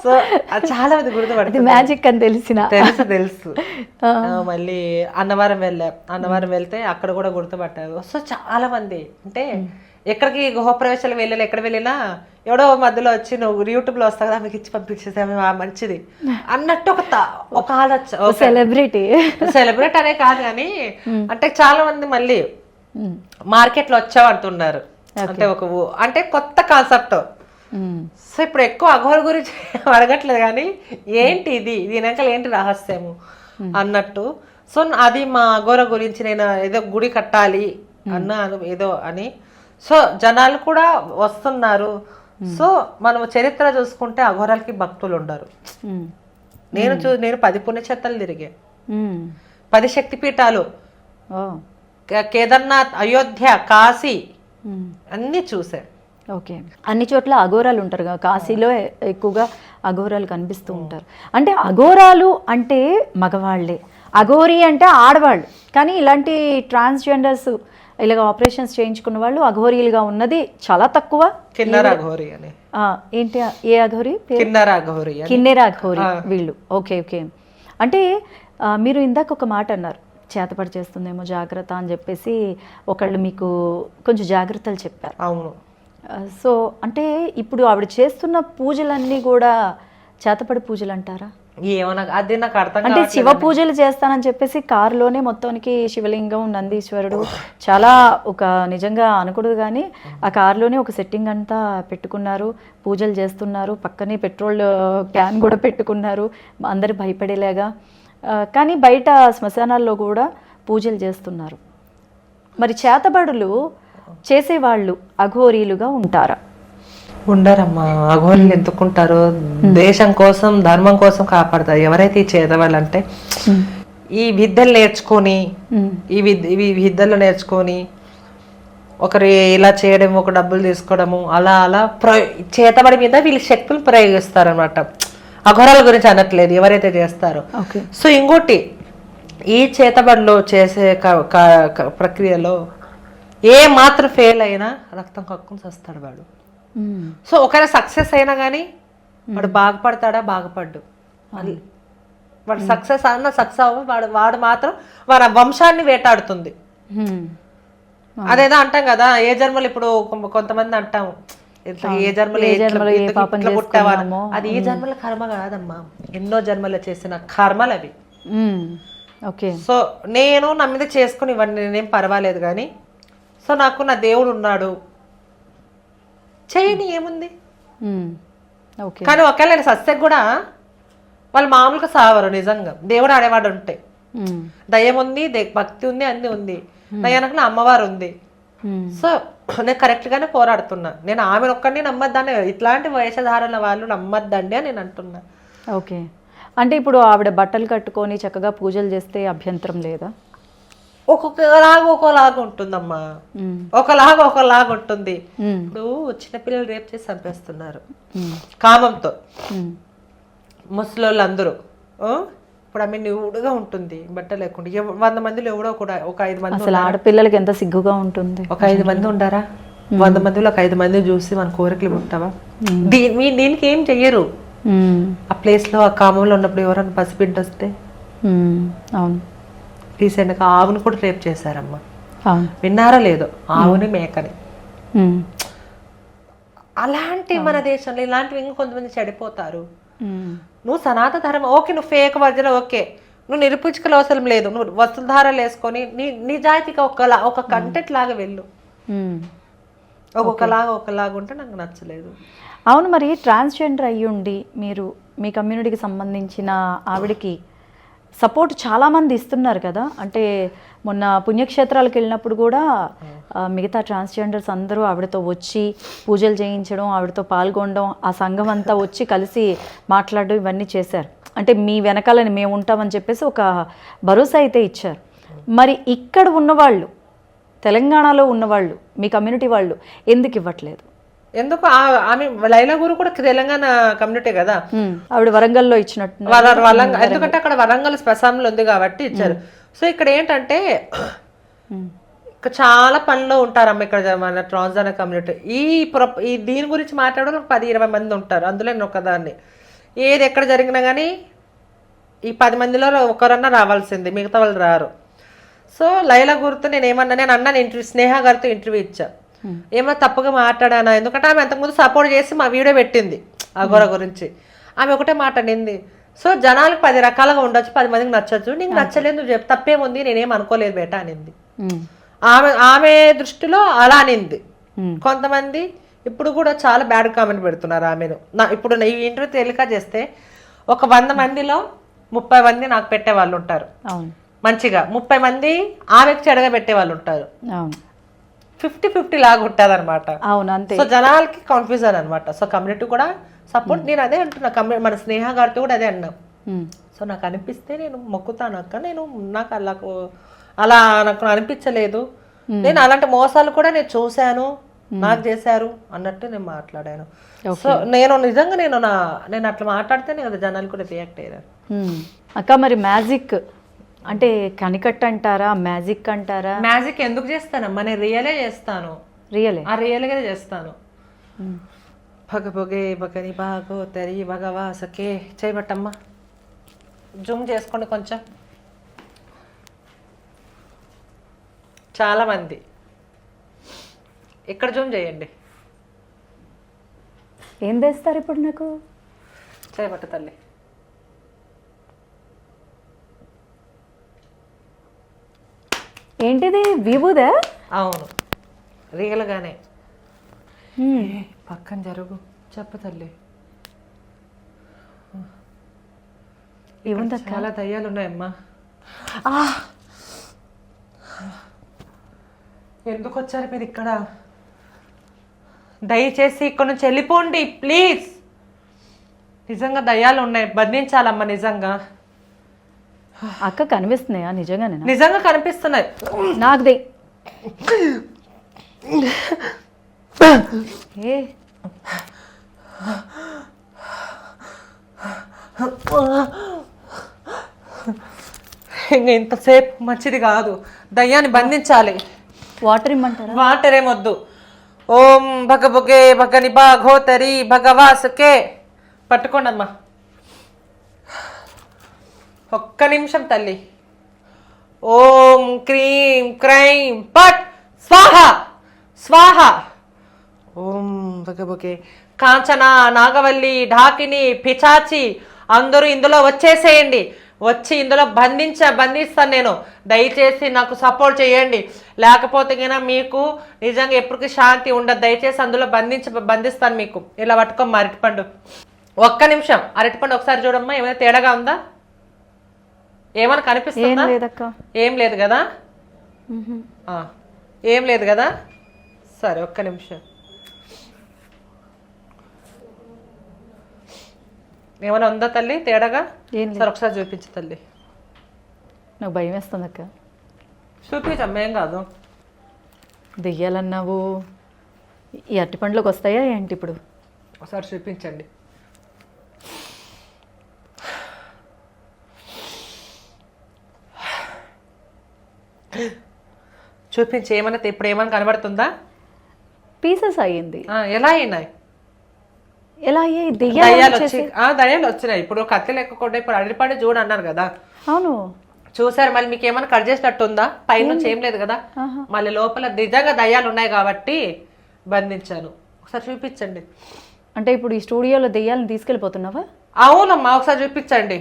సో అది చాలా మంది గుర్తుపడుతుంది, మ్యాజిక్ అని తెలిసిన తెలుసు. మళ్ళీ అన్నవరం అన్నవరం వెళ్తే అక్కడ కూడా గుర్తుపట్టారు. సో చాలా మంది అంటే ఎక్కడికి గృహప్రవేశాలు వెళ్ళినా ఎక్కడ వెళ్ళినా ఎవడో మధ్యలో వచ్చి నువ్వు యూట్యూబ్ లో వస్తా కదా మీకు ఇచ్చి పంపించేసా మంచిది అన్నట్టు ఒక ఆలోచన. సెలబ్రిటీ అనే కాదు కానీ అంటే చాలా మంది మళ్ళీ మార్కెట్ లో వచ్చావంటున్నారు. అంటే కొత్త కాన్సెప్ట్. సో ఇప్పుడు ఎక్కువ అఘోర గురించి అడగట్లేదు కానీ ఏంటి దీని వెనకాల ఏంటి రహస్యము అన్నట్టు. సో అది మా అఘోర గురించి నేను ఏదో గుడి కట్టాలి అన్నాను ఏదో అని. సో జనాలు కూడా వస్తున్నారు. సో మనం చరిత్ర చూసుకుంటే అఘోరాలకి భక్తులు ఉండరు. నేను 10 పుణ్యక్షేత్రాలు తిరిగా, 10 శక్తిపీఠాలు, కేదార్నాథ్, అయోధ్య, కాశీ అన్నీ చూసా. ఓకే, అన్ని చోట్ల అఘోరాలు ఉంటారు కదా, కాశీలో ఎక్కువగా అఘోరాలు కనిపిస్తూ ఉంటారు. అంటే అఘోరాలు అంటే మగవాళ్ళే, అఘోరి అంటే ఆడవాళ్ళు. కానీ ఇలాంటి ట్రాన్స్జెండర్స్ ఇలాగ ఆపరేషన్స్ చేయించుకున్న వాళ్ళు అఘోరీలుగా ఉన్నది చాలా తక్కువ. కిన్నెర అఘోరి అని ఏంటి, ఏ అఘోరి? కిన్నెర అఘోరి వీళ్ళు. Okay okay. అంటే మీరు ఇందాక ఒక మాట అన్నారు, చేతపడి చేస్తుందేమో జాగ్రత్త అని చెప్పేసి ఒకళ్ళు మీకు కొంచెం జాగ్రత్తలు చెప్పారు. అవును. సో అంటే ఇప్పుడు ఆవిడ చేస్తున్న పూజలన్నీ కూడా చేతపడి పూజలు అంటారా? ఏమన్నా అది నాకు అర్థం అంటే శివ పూజలు చేస్తానని చెప్పేసి కారులోనే మొత్తానికి శివలింగం, నందీశ్వరుడు చాలా ఒక నిజంగా అనకూడదు కానీ ఆ కారులోనే ఒక సెట్టింగ్ అంతా పెట్టుకున్నారు, పూజలు చేస్తున్నారు, పక్కనే పెట్రోల్ క్యాన్ కూడా పెట్టుకున్నారు అందరు భయపడేలాగా. కానీ బయట శ్మశానాల్లో కూడా పూజలు చేస్తున్నారు. మరి చేతబడులు చేసేవాళ్ళు అఘోరీలుగా ఉంటారా? ఉండరమ్మా. అఘోరీలు ఎందుకుంటారు? దేశం కోసం, ధర్మం కోసం కాపాడతారు. ఎవరైతే ఈ చేతవాళ్ళంటే ఈ విద్యలు నేర్చుకొని ఈ విద్యలు నేర్చుకొని ఒకరు ఇలా చేయడం, ఒక డబ్బులు తీసుకోవడము, అలా అలా చేతబడి మీద వీళ్ళు శక్తులు ప్రయోగిస్తారు అనమాట. అఘోరాల గురించి అనట్లేదు, ఎవరైతే చేస్తారో. సో ఇంకోటి, ఈ చేతబడిలో చేసే ప్రక్రియలో ఏ మాత్రం ఫెయిల్ అయినా రక్తం కక్కుని వస్తాడు వాడు. సో ఒకవేళ సక్సెస్ అయినా కానీ వాడు బాగుపడతాడా? బాగుపడ్డు. వాడు సక్సెస్ అన్న సక్సెస్ అవ్వ వాడు మాత్రం వాడి వంశాన్ని వేటాడుతుంది. అదేదో అంటాం కదా, ఏ జన్మలు, ఇప్పుడు కొంతమంది అంటాము ఏ జన్మలు పుట్టావా, అది ఏ జన్మల కర్మ కాదమ్మా, ఎన్నో జన్మలు చేసిన కర్మలు అవి. సో నేను నా మీద చేసుకుని ఇవన్నీ నేనేం పర్వాలేదు కానీ, సో నాకు నా దేవుడు ఉన్నాడు చేయని ఏముంది. కానీ ఒకవేళ నేను సస్యకు కూడా వాళ్ళు మామూలుగా సావరు. నిజంగా దేవుడు ఆడేవాడు ఉంటే, దయ్యం ఉంది, భక్తి ఉంది, అన్ని ఉంది, దయ్యానికి నా అమ్మవారు ఉంది. సో నేను కరెక్ట్ గానే పోరాడుతున్నా. నేను ఆమె ఒక్కడిని నమ్మద్దాన్ని, ఇట్లాంటి వేషధారణ వాళ్ళు నమ్మద్దండి అని నేను అంటున్నా. ఓకే, అంటే ఇప్పుడు ఆవిడ బట్టలు కట్టుకొని చక్కగా పూజలు చేస్తే అభ్యంతరం లేదా? ఒకలాగా ఉంటుందమ్మా, ఒకలాగా ఉంటుంది. ఇప్పుడు చిన్నపిల్లలు రేపు చేసి చంపేస్తున్నారు కామంతో. ముసలోళ్ళు అందరూ ఇప్పుడు ఆమె నివుడుగా ఉంటుంది బట్ట లేకుండా. 100 మందిలో ఎవడో కూడా ఒక 5 మంది. అసలు ఆడపిల్లలకి ఎంత సిగ్గుగా ఉంటుంది. ఒక 5 మంది ఉండారా? 100 మందిలో ఒక 5 మంది చూసి మన కోరికలు పుట్టావా? దీనికి ఏం చెయ్యరు. ఆ ప్లేస్ లో, ఆ కామంలో ఉన్నప్పుడు ఎవరైనా పసిబిడ్డ వస్తే, అవును, రీసెంట్ గా ఆవును కూడా రేప్ చేశారమ్మా. విన్నారా లేదో, ఆవుని మేకని. అలాంటి మన దేశంలో ఇలాంటివి ఇంకొంతమంది చెడిపోతారు. నువ్వు సనాతన ధర్మం ఓకే, నువ్వు ఫేక్ వర్జన్ ఓకే, నువ్వు నిరూపించుకోవాలి అవసరం లేదు. నువ్వు వస్త్రధారాలు వేసుకొని నిజాయితీగా ఒక కంటెంట్ లాగా వెళ్ళు. ఒకలాగా ఉంటే నాకు నచ్చలేదు. అవును, మరి ట్రాన్స్జెండర్ అయ్యుండి మీరు మీ కమ్యూనిటీకి సంబంధించిన ఆవిడకి సపోర్ట్ చాలామంది ఇస్తున్నారు కదా. అంటే మొన్న పుణ్యక్షేత్రాలకు వెళ్ళినప్పుడు కూడా మిగతా ట్రాన్స్జెండర్స్ అందరూ ఆవిడతో వచ్చి పూజలు చేయించడం, ఆవిడతో పాల్గొనడం, ఆ సంఘం అంతా వచ్చి కలిసి మాట్లాడడం, ఇవన్నీ చేశారు. అంటే మీ వెనకాలని మేము ఉంటామని చెప్పేసి ఒక భరోసా అయితే ఇచ్చారు. మరి ఇక్కడ ఉన్నవాళ్ళు, తెలంగాణలో ఉన్నవాళ్ళు, మీ కమ్యూనిటీ వాళ్ళు ఎందుకు ఇవ్వట్లేదు? ఎందుకు? ఆమె లైలా గురు కూడా తెలంగాణ కమ్యూనిటీ కదా, ఆవిడ వరంగల్లో ఇచ్చినట్టు. ఎందుకంటే అక్కడ వరంగల్ శ్మశానంలో ఉంది కాబట్టి ఇచ్చారు. సో ఇక్కడ ఏంటంటే ఇంకా చాలా పనిలో ఉంటారమ్మ ఇక్కడ మన ట్రాన్స్జెండర్ కమ్యూనిటీ. ఈ దీని గురించి మాట్లాడే 10-20 మంది ఉంటారు, అందులో నేను ఒకదాన్ని. ఏది ఎక్కడ జరిగినా కానీ ఈ 10 మందిలో ఒకరన్నా రావాల్సింది, మిగతా వాళ్ళు రారు. సో లైలా గుర్తు నేను అన్నాను ఇంటర్వ్యూ, స్నేహ గారితో ఇంటర్వ్యూ ఇచ్చా. ఏమో తప్పుగా మాట్లాడానా, ఎందుకంటే ఆమె అంతకుముందు సపోర్ట్ చేసి మా వీడియో పెట్టింది అఘోర గురించి. ఆమె ఒకటే మాట్లాడింది, సో జనాలకు 10 రకాలుగా ఉండొచ్చు, 10 మందికి నచ్చచ్చు, నీకు నచ్చలేదు నువ్వు చెప్పు, తప్పేముంది, నేనేం అనుకోలేదు బేట అనింది. ఆమె దృష్టిలో అలా అనింది. కొంతమంది ఇప్పుడు కూడా చాలా బ్యాడ్ కామెంట్ పెడుతున్నారు ఆమెను. ఇప్పుడు ఈ ఇంటర్వ్యూ తేలిక చేస్తే ఒక 100 మందిలో 30 మంది నాకు పెట్టే వాళ్ళు ఉంటారు మంచిగా, 30 మంది ఆమెకు చెడగా పెట్టే వాళ్ళు ఉంటారు. 50-50 లాగా ఉంటుంది అనమాట. సో జనాలకి కన్ఫ్యూజన్ అనమాట. సో కమ్యూనిటీ కూడా సపోర్ట్, నేను అదే అంటున్నా, మన స్నేహ గారితో కూడా అదే అన్నాం. సో నాకు అనిపిస్తే నేను మొక్కుతాను అక్క, నాకు అలా నాకు అనిపించలేదు, నేను అలాంటి మోసాలు కూడా నేను చూశాను, నాకు చేశారు అన్నట్టు నేను మాట్లాడాను. సో నేను నిజంగా నేను అట్లా మాట్లాడితేనే కదా జనాలు కూడా రియాక్ట్ అయ్యారు. అక్క మరి మ్యాజిక్ అంటే కనికట్ట అంటారా, మ్యాజిక్ అంటారా? మ్యాజిక్ ఎందుకు చేస్తానమ్మా, నేను రియలే చేస్తాను, రియల్గా చేస్తాను. భగభొగే భగని బాగో తెరి భగవా సకే చేయబట్టమ్మా. జూమ్ చేసుకోండి కొంచెం. చాలా మంది ఇక్కడ జూమ్ చేయండి. ఏం తెస్తారు ఇప్పుడు నాకు? చేయబట్ట తల్లి. ఏంటిది విభూదా? అవును, రియల్ గానే. పక్కన జరుగు, చెప్పు తల్లి. చాలా దయ్యాలు ఉన్నాయమ్మా. ఎందుకు వచ్చారు మీరు ఇక్కడ? దయచేసి ఇక్కడ నుంచి వెళ్ళిపోండి ప్లీజ్. నిజంగా దయ్యాలు ఉన్నాయి, బంధించాలమ్మా. నిజంగా అక్క కనిపిస్తున్నాయా? నిజంగానే? నిజంగా కనిపిస్తున్నాయి నాకు. ఇంకా ఇంతసేపు మంచిది కాదు, దయ్యాన్ని బంధించాలి. వాటర్ ఇమ్మంటారా? వాటర్ ఏమొద్దు. ఓం భగభుగే భగని బాఘోతరి భగవాసుకే. పట్టుకోండి అమ్మా, ఒక్క నిమిషం తల్లి. ఓం క్రీం క్రైం పట్ స్వాహ స్వాహ. ఓం భగభుగే. కాంచన, నాగవల్లి, ఢాకిని, పిచాచి అందరూ ఇందులో వచ్చేసేయండి. వచ్చి ఇందులో బంధిస్తాను నేను. దయచేసి నాకు సపోర్ట్ చేయండి, లేకపోతే కన్నా మీకు నిజంగా ఎప్పటికీ శాంతి ఉండదు. దయచేసి అందులో బంధిస్తాను మీకు. ఇలా పట్టుకోమ్మా అరటిపండు. ఒక్క నిమిషం అరటిపండు ఒకసారి చూడమ్మా, ఏమైనా తేడాగా ఉందా? ఏమైనా కనిపిస్తుందా? ఏం లేదు కదా? ఏం లేదు కదా? సరే ఒక్క నిమిషం. ఏమైనా ఉందా తల్లి తేడాగా? సరే ఒకసారి చూపించు తల్లి. నాకు భయం వేస్తుంది అక్క. చూపించమ్మా, ఏం కాదు. దెయ్యాలన్నావు, ఈ అరటిపండ్లోకి వస్తాయా ఏంటి ఇప్పుడు? ఒకసారి చూపించండి. చూపించి ఏమన్నా ఇప్పుడు ఏమైనా కనబడుతుందా? పీసెస్ అయ్యింది. ఎలా అయినాయి? ఎలా అయ్యాయి? దయ్యాలు వచ్చినాయి. ఇప్పుడు కత్తి లెక్కకుండా ఇప్పుడు అరటిపండు చూడు అన్నారు కదా. అవును చూసారు. మళ్ళీ మీకు ఏమైనా కట్ చేసినట్టు ఉందా? పైనుంచి ఏం లేదు కదా. మళ్ళీ లోపల నిజంగా దయ్యాలు ఉన్నాయి కాబట్టి బంధించాను. ఒకసారి చూపించండి. అంటే ఇప్పుడు ఈ స్టూడియోలో దెయ్యాలను తీసుకెళ్ళిపోతున్నావా? అవునమ్మా, ఒకసారి చూపించండి.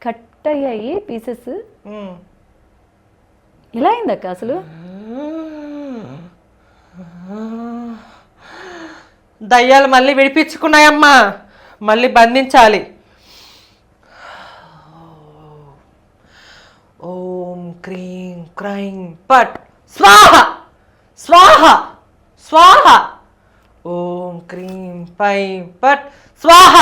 కట్ అయ్యాయి పీసెస్. ఇలా అయిందక్క అసలు? దయ్యాలు మళ్ళీ విడిపించుకున్నాయమ్మా, మళ్ళీ బంధించాలి. ఓం క్రీం క్రైం పట్ స్వాహ స్వాహ స్వాహ. ఓం క్రీం పైం పట్ స్వాహ.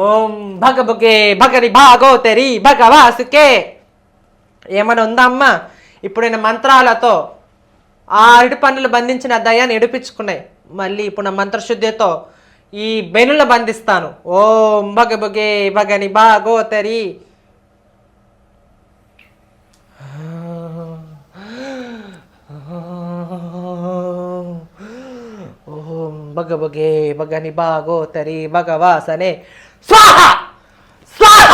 ఓం భగభగే భగరి భాగోతరి భగవాసుకే. ఏమైనా ఉందా అమ్మా? ఇప్పుడు నేను మంత్రాలతో ఆ అరటి పన్నులు బంధించిన దయ్యాన్ని ఎడిపించుకున్నాయి. మళ్ళీ ఇప్పుడు నా మంత్రశుద్ధితో ఈ బెనులు బంధిస్తాను. ఓం భగభగే భగని భాగోతరి. ఓం భగభగే భగని భాగోతరి భగవాసనే స్వాహ స్వాహ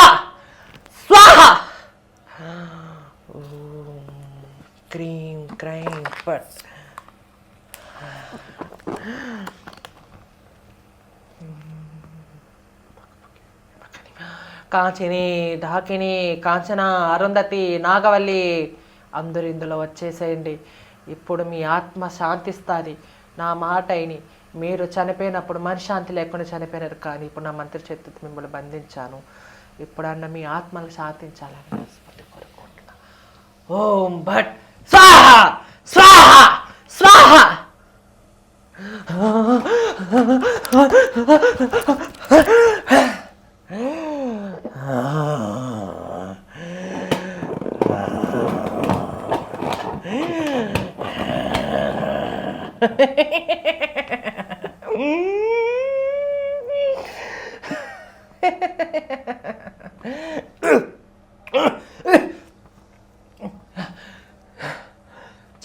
స్వాహ. ఓం క్రీం క్రైం పట్. కాంచిని ఢాకిని కాంచన అరుంధతి నాగవల్లి అందరు ఇందులో వచ్చేసేయండి. ఇప్పుడు మీ ఆత్మ శాంతిస్తుంది. నా మాట అయిని మీరు చనిపోయినప్పుడు మనశ్శాంతి లేకుండా చనిపోయినారు, కానీ ఇప్పుడు నా మంత్రి చేతితో మిమ్మల్ని బంధించాను. ఇప్పుడన్నా మీ ఆత్మలు శాంతించాలని కోరుకుంటున్నా. ఓం భట్ స్వాహ స్వాహ స్వాహ.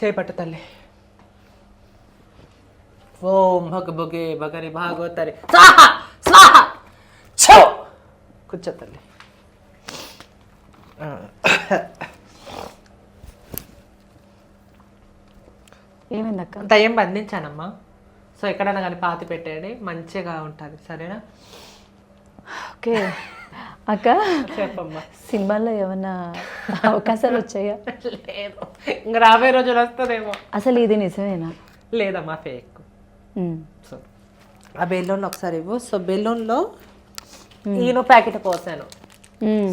చేపట్టు తల్లి. ఓం భగభగే భగని భాగవతరి స్వాహ స్వాహ. ఛో కూర్చో తల్లి. ఏమైందక్క? దయ్యం బంధించానమ్మా. సో ఎక్కడైనా కానీ పాతి పెట్టేది మంచిగా ఉంటుంది, సరేనా? ఓకే అక్క, చెప్పమ్మా. సినిమాల్లో ఏమన్నా అవకాశాలు వచ్చాయా? లేదు, ఇంకా రాబోయే రోజులు వస్తుందేమో. అసలు ఇది నిజమేనా? లేదమ్మా, ఫేక్. సో ఆ బెలూన్ ఒకసారి ఇవ్వు. సో బెలూన్లో ఈనో ప్యాకెట్ పోసాను.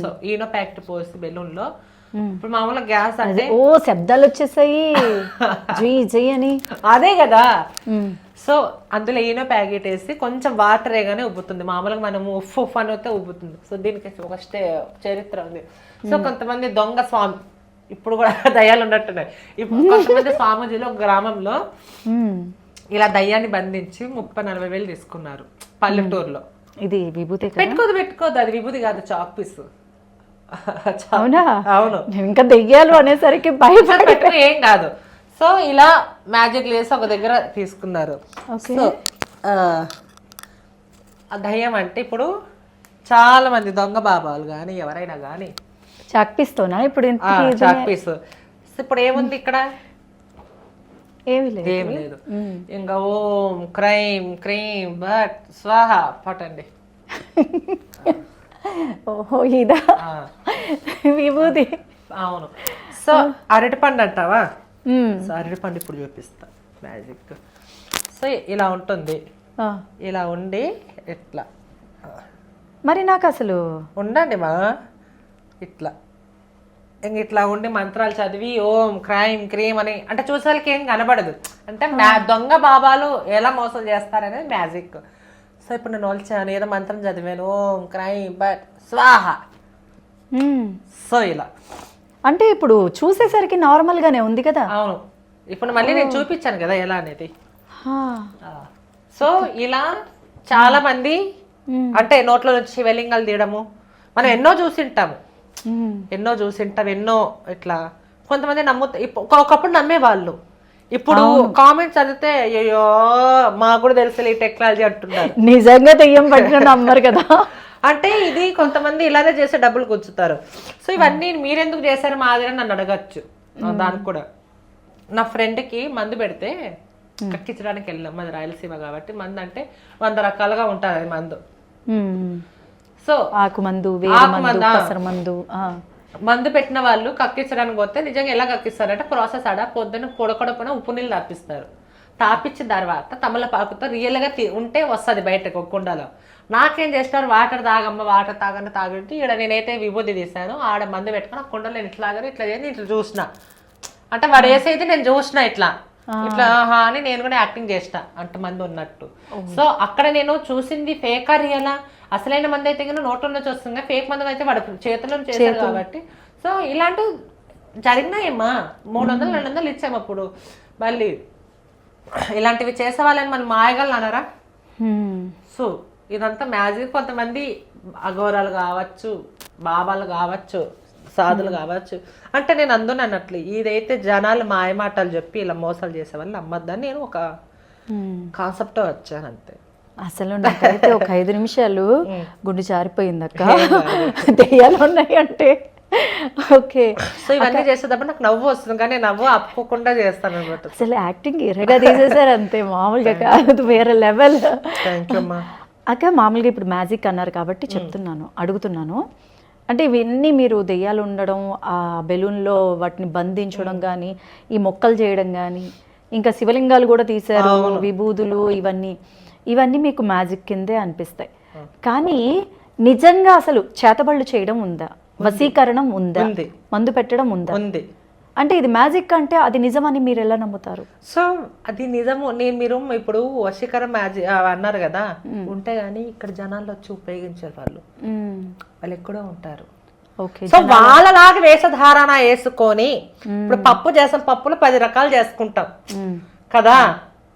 సో ఈనో ప్యాకెట్ పోసి బెలూన్లో ఇప్పుడు మామూలుగా గ్యాస్ అంటే ఓ శబ్దాలు వచ్చేసాయి జీ జీ అని. అదే కదా. సో అందులో ఈనో ప్యాకెట్ వేసి కొంచెం వాటర్ వేయగానే ఉబ్బుతుంది. మామూలుగా మనము ఉఫ్ ఉఫ్ అని అయితే ఉబ్బుతుంది. సో దీనికి ఒక చరిత్ర ఉంది. సో కొంతమంది దొంగ స్వామి, ఇప్పుడు కూడా దయ్యాలు ఉన్నట్టున్నాయి. ఇప్పుడు కొంతమంది స్వామీజీలో ఒక గ్రామంలో ఇలా దయ్యాన్ని బంధించి 30-40 వేలు తీసుకున్నారు పల్లెటూరులో. ఇది విభూతి పెట్టుకోదు, అది విభూతి కాదు, చాక్ పీస్. అవునా? అవును. ఇంకా దెయ్యాలు అనేసరికి భయపడ ఏం కాదు. సో ఇలా మ్యాజిక్ లేసి ఒక దగ్గర తీసుకున్నారు. సో ఆ దయ్యం అంటే ఇప్పుడు చాలా మంది దొంగ బాబాలు కానీ ఎవరైనా కానీ చాక్పీస్తోనా ఇప్పుడు? Chalk piece. ఇప్పుడు ఏముంది ఇక్కడ? ఏమి లేదు, ఏం లేదు. ఇంకా ఓం క్రైమ్ క్రీమ్ బట్ స్వాహ పట్టండి. ఓహో ఇదా విభూతి? అవును. సో అరటిపండు అంటావా? సో అరటిపండు ఇప్పుడు చూపిస్తా మ్యాజిక్. సో ఇలా ఉంటుంది, ఇలా ఉండి ఇట్లా. మరి నాకు అసలు ఉండండి మా ఇట్లా ఇంక ఇట్లా ఉండి మంత్రాలు చదివి ఓం క్రైమ్ క్రీమ్ అని అంటే చూసేవాళ్ళకి ఏం కనబడదు. అంటే దొంగ బాబాలు ఎలా మోసం చేస్తారనేది మ్యాజిక్. సో ఇప్పుడు నేను వచ్చాను, ఏదో మంత్రం చదివాను, ఓం క్రైమ్ బట్ స్వాహ. సో ఇలా అంటే ఇప్పుడు చూసేసరికి నార్మల్ గానే ఉంది కదా? అవును. ఇప్పుడు మళ్ళీ నేను చూపించాను కదా ఎలా అనేది. సో ఇలా చాలా మంది అంటే నోట్లో నుంచి శివలింగాలు తీయడము మనం ఎన్నో చూసింటాము, ఎన్నో ఇట్లా. కొంతమంది ఒకప్పుడు నమ్మేవాళ్ళు, ఇప్పుడు కామెంట్స్ చదివితే అయ్యో మాకు కూడా తెలుసు ఈ టెక్నాలజీ అంటున్నారు. నిజంగా దెయ్యం పట్టిన నమ్మరు కదా. అంటే ఇది కొంతమంది ఇలానే చేసే డబ్బులు కూర్చుతారు. సో ఇవన్నీ మీరెందుకు చేశారు మాదిరి నన్ను అడగచ్చు. దానికి కూడా నా ఫ్రెండ్కి మందు పెడితే కక్కించడానికి వెళ్ళాం. మాది రాయలసీమ కాబట్టి మందు అంటే 100 రకాలుగా ఉంటుంది అది మందు. సో ఆకుమందు, మందు పెట్టిన వాళ్ళు కక్కించడానికి పోతే నిజంగా ఎలా కక్కిస్తారంటే ప్రాసెస్ ఆడ పొద్దున్న పొడకడపన ఉప్పు నీళ్ళు తప్పిస్తారు. తాపించిన తర్వాత తమలపాకుతో రియల్గా ఉంటే వస్తుంది బయటకు ఒక కుండలో. నాకేం చేసినారు, వాటర్ తాగమ్మ వాటర్ తాగన్న తాగుంటే ఇక్కడ నేనైతే విభూతి తీసాను, ఆడ మందు పెట్టుకుని ఆ కుండలో నేను ఇట్లా ఇట్లా చేసి ఇట్లా చూసిన, అంటే వాడు వేసైతే నేను చూసిన ఇట్లా ఇట్లా అని నేను కూడా యాక్టింగ్ చేసిన అంతమంది ఉన్నట్టు. సో అక్కడ నేను చూసింది ఫేకా రియలా, అసలైన మంది అయితే కానీ నోట్లో నుంచి వస్తుంది, ఫేక్ మంది అయితే వాడు చేతుల్లో చేశారు కాబట్టి. సో ఇలాంటివి జరిగినాయమ్మా, 300 200 ఇచ్చాము అప్పుడు. మళ్ళీ ఇలాంటివి చేసే వాళ్ళని మనం మాయగలను అనరా? సో ఇదంతా మ్యాజిక్. కొంతమంది అఘోరాలు కావచ్చు, బాబాలు కావచ్చు, సాధులు కావచ్చు, అంటే నేను అందును అన్నట్లు ఇదైతే జనాలు మాయమాటలు చెప్పి ఇలా మోసాలు చేసే వాళ్ళు నమ్మద్దని నేను ఒక కాన్సెప్ట్ వచ్చాను అంతే. అసలు నాకైతే ఒక 5 నిమిషాలు గుండె జారిపోయింది అక్క, దెయ్యాలు ఉన్నాయి అంటే. ఓకే, సో ఇవన్నీ చేసేటప్పుడు నాకు నవ్వు వస్తుంది, కానీ నవ్వు ఆపుకోకుండా చేస్తాను అనమాట. అసలు యాక్టింగ్ ఎర్రగా తీసేసారు అంతే, మామూలుగా కాదు, వేరే లెవెల్. థ్యాంక్ యూ అమ్మా. అక్క మామూలుగా ఇప్పుడు మ్యాజిక్ అన్నారు కాబట్టి అడుగుతున్నాను, అంటే ఇవన్నీ మీరు దెయ్యాలు ఉండడం, ఆ బెలూన్లో వాటిని బంధించడం కానీ, ఈ మొక్కలు చేయడం కానీ, ఇంకా శివలింగాలు కూడా తీశారు, విభూదులు, ఇవన్నీ మీకు మ్యాజిక్ కిందే అనిపిస్తాయి. కానీ నిజంగా అసలు చేతబళ్ళు చేయడం ఉందా, వశీకరణం ఉందా, మందు పెట్టడం ఉందా? ఉంది. అంటే ఇది మ్యాజిక్ అంటే అది నిజమని మీరు ఎలా నమ్ముతారు? సో అది నిజము. మీరు ఇప్పుడు వశీకరం మ్యాజిక్ అన్నారు కదా, ఉంటే గానీ ఇక్కడ జనాలు వచ్చి ఉపయోగించారు వాళ్ళు ఎక్కడో ఉంటారు. సో వాళ్ళలాగా వేషధారణ వేసుకొని ఇప్పుడు పప్పు చేసాం, పప్పులు 10 రకాలు చేసుకుంటాం కదా,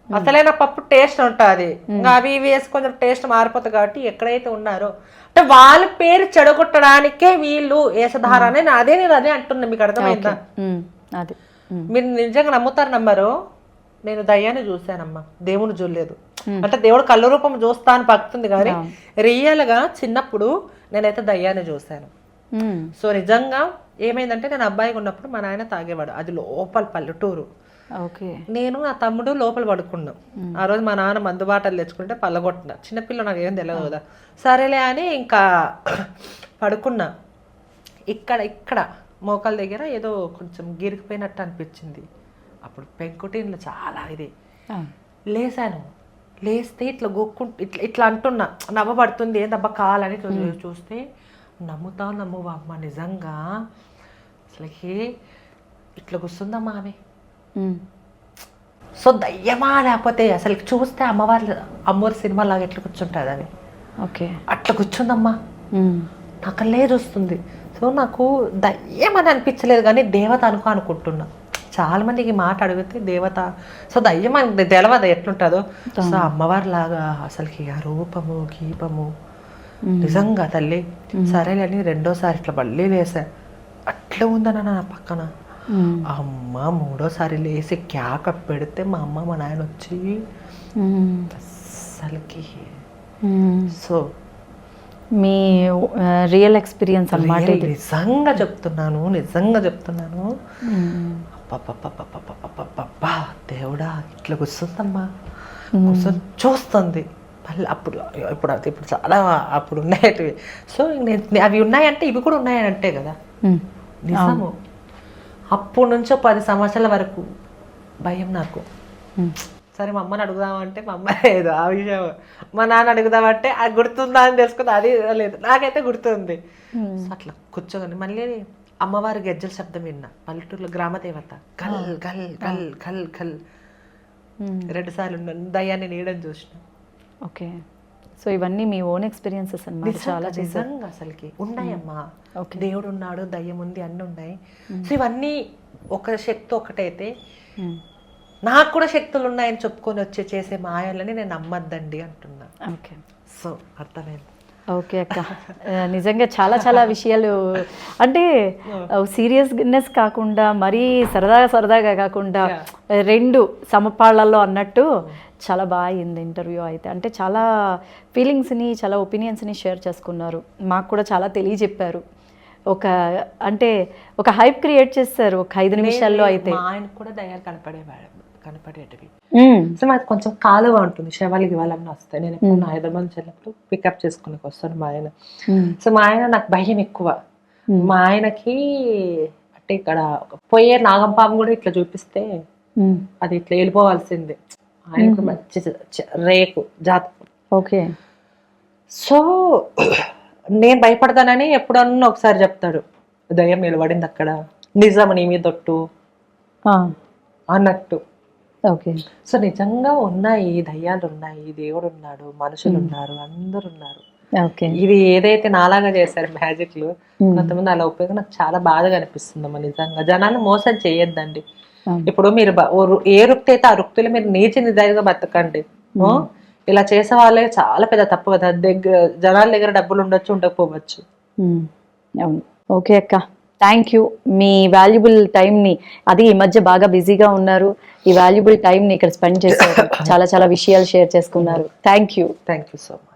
అసలైన పప్పు టేస్ట్ ఉంటుంది, ఇంకా అవి వేసి కొంచెం టేస్ట్ మారిపోతుంది. కాబట్టి ఎక్కడైతే ఉన్నారో అంటే వాళ్ళ పేరు చెడగొట్టడానికే వీళ్ళు వేషధారణ, నేను అదే అంటున్నా. మీకు అర్థమైందా? మీరు నిజంగా నమ్ముతారు నమ్మరు, నేను దయ్యాన్ని చూశానమ్మా, దేవుని చూడలేదు. అంటే దేవుడు కళ్ళ రూపం చూస్తా అని పక్కుతుంది, కానీ రియల్ గా చిన్నప్పుడు నేనైతే దయ్యాన్ని చూశాను. సో నిజంగా ఏమైందంటే, నేను అబ్బాయిగా ఉన్నప్పుడు మా నాయన తాగేవాడు, అది లోపల పల్లెటూరు. నేను నా తమ్ముడు లోపల పడుకున్నాం. ఆ రోజు మా నాన్న మందు బాటలు తెచ్చుకుంటే పల్లగొట్టిన, చిన్నపిల్ల నాకు ఏం తెలియదు కదా, సరేలే అని ఇంకా పడుకున్నా. ఇక్కడ మోకాల దగ్గర ఏదో కొంచెం గిరికిపోయినట్టు అనిపించింది. అప్పుడు పెంకుటిన్లో చాలా లేసాను. లేస్తే ఇట్లా గొక్కుంటు ఇట్లా అంటున్నా, నవ్వబడుతుంది, ఏందబ్బా కాలని చూస్తే నమ్ముతావు నమ్మువా అమ్మ, నిజంగా అసలుకి ఇట్లా కూర్చుందమ్మా ఆమె. సో దయ్యమా లేకపోతే అసలు చూస్తే అమ్మవారి సినిమా లాగా ఎట్లా కూర్చుంటుంది అని, అట్లా కూర్చుందమ్మా, నాకు లేదు వస్తుంది. సో నాకు దయ్యం అని అనిపించలేదు, కానీ దేవత అనుకుంటున్నా. చాలా మందికి మాట అడిగితే దేవత, సో దయ్యం అని తెలవదు ఎట్లుంటుందో. సో అమ్మవారి లాగా అసలుకి ఆ రూపము గీపము నిజంగా తల్లి. సరేలే అని 2వ సారి ఇట్లా మళ్ళీ లేసా, అట్లా ఉందన్న నా పక్కన. అమ్మ 3వ సారి లేసి క్యాక పెడితే మా అమ్మ మా నాయన వచ్చి అసలుకి. సో మీ రియల్ ఎక్స్పీరియన్స్ అన్నమాట, నిజంగా చెప్తున్నాను. దేవుడా ఇట్లా కూర్చుందమ్మా, కూర్చొని చూస్తుంది. మళ్ళీ ఇప్పుడు చాలా అప్పుడు ఉన్నాయటివి. సో అవి ఉన్నాయంటే ఇవి కూడా ఉన్నాయని అంటే కదా నిజము. అప్పటి నుంచో 10 సంవత్సరాల వరకు భయం నాకు. సరే మా అమ్మని అడుగుదామంటే మా అమ్మ లేదు ఆ విషయం, మా నాన్న అడుగుదామంటే అది గుర్తుందా అని తెలుసుకుంది, అది లేదు, నాకైతే గుర్తుంది. అట్లా కూర్చోగానే మళ్ళీ అమ్మవారి గజ్జల శబ్దం విన్నా, పల్లెటూరులో గ్రామదేవత, గల్ గల్ గల్ గల్ గల్ 2 సార్లు దయ్యాన్ని నీడని చూసిన. ఓకే, సో ఇవన్నీ మీ ఓన్ ఎక్స్పీరియన్సెస్ అన్నమాట. చాలా నిజంగా అసలుకి ఉన్నాయమ్మా, దేవుడు ఉన్నాడు, దయ్యం ఉంది, అన్నీ ఉన్నాయి. సో ఇవన్నీ ఒక శక్తి ఒకటైతే నాకు కూడా శక్తులు ఉన్నాయని చెప్పుకొని చేసే మాయలని నేను నమ్మద్దండి అంటున్నా. ఓకే, సో అర్థమైంది. ఓకే అక్క, నిజంగా చాలా చాలా విషయాలు, అంటే సీరియస్నెస్ కాకుండా మరీ సరదాగా కాకుండా 2 సమపాళ్లలో అన్నట్టు చాలా బాగా అయింది ఇంటర్వ్యూ అయితే. అంటే చాలా ఫీలింగ్స్ని, చాలా ఒపీనియన్స్ని షేర్ చేసుకున్నారు, మాకు కూడా చాలా తెలియజెప్పారు. ఒక హైప్ క్రియేట్ చేస్తారు ఒక 5 నిమిషాల్లో. అయితే ఆయనకు కూడా దయ్యాలు కనపడేటివి. సో మాది కొంచెం కాలువ ఉంటుంది, శవాలకి ఇవ్వాలన్నా వస్తాయి. నేను ఎప్పుడు హైదరాబాద్ వెళ్ళినప్పుడు పికప్ చేసుకుని వస్తాను మా ఆయన. సో మా ఆయన నాకు భయం ఎక్కువ. మా ఆయనకి అంటే ఇక్కడ పోయే నాగంపాము కూడా ఇట్లా చూపిస్తే అది ఇట్లా వెళ్ళిపోవాల్సిందే. ఆయనకు మంచి రేకు జాతకం. ఓకే. సో నేను భయపడతానని ఎప్పుడన్నా ఒకసారి చెప్తాడు, దయ్యం నిలబడింది అక్కడ, నిజం నీ మీద తొట్టు అన్నట్టు. ఓకే. సో నిజంగా ఉన్నాయి, దయ్యాలు ఉన్నాయి, దేవుడు ఉన్నాడు, మనుషులు ఉన్నారు, అందరు ఉన్నారు. ఓకే. ఇది ఏదైతే నాలాగా చేశారు మ్యాజిక్లు, కొంతమంది అలా ఉపయోగం నాకు చాలా బాధగా అనిపిస్తుందమ్మా. నిజంగా జనాన్ని మోసం చేయొద్దండి. ఇప్పుడు మీరు ఏ రుక్తి అయితే ఆ రుక్తిలో మీరు నీచి నిజాయిగా బతకండి. ఇలా చేసే వాళ్ళే చాలా పెద్ద తప్పు కదా. జనాల దగ్గర డబ్బులు ఉండొచ్చు, ఉండకపోవచ్చు. అవును. ఓకే అక్క, థ్యాంక్ యూ. మీ వాల్యుబుల్ టైంని, అది ఈ మధ్య బాగా బిజీగా ఉన్నారు, ఈ వాల్యుబుల్ టైంని ఇక్కడ స్పెండ్ చేశారు, చాలా చాలా విషయాలు షేర్ చేసుకున్నారు. Thank you. Thank you so much.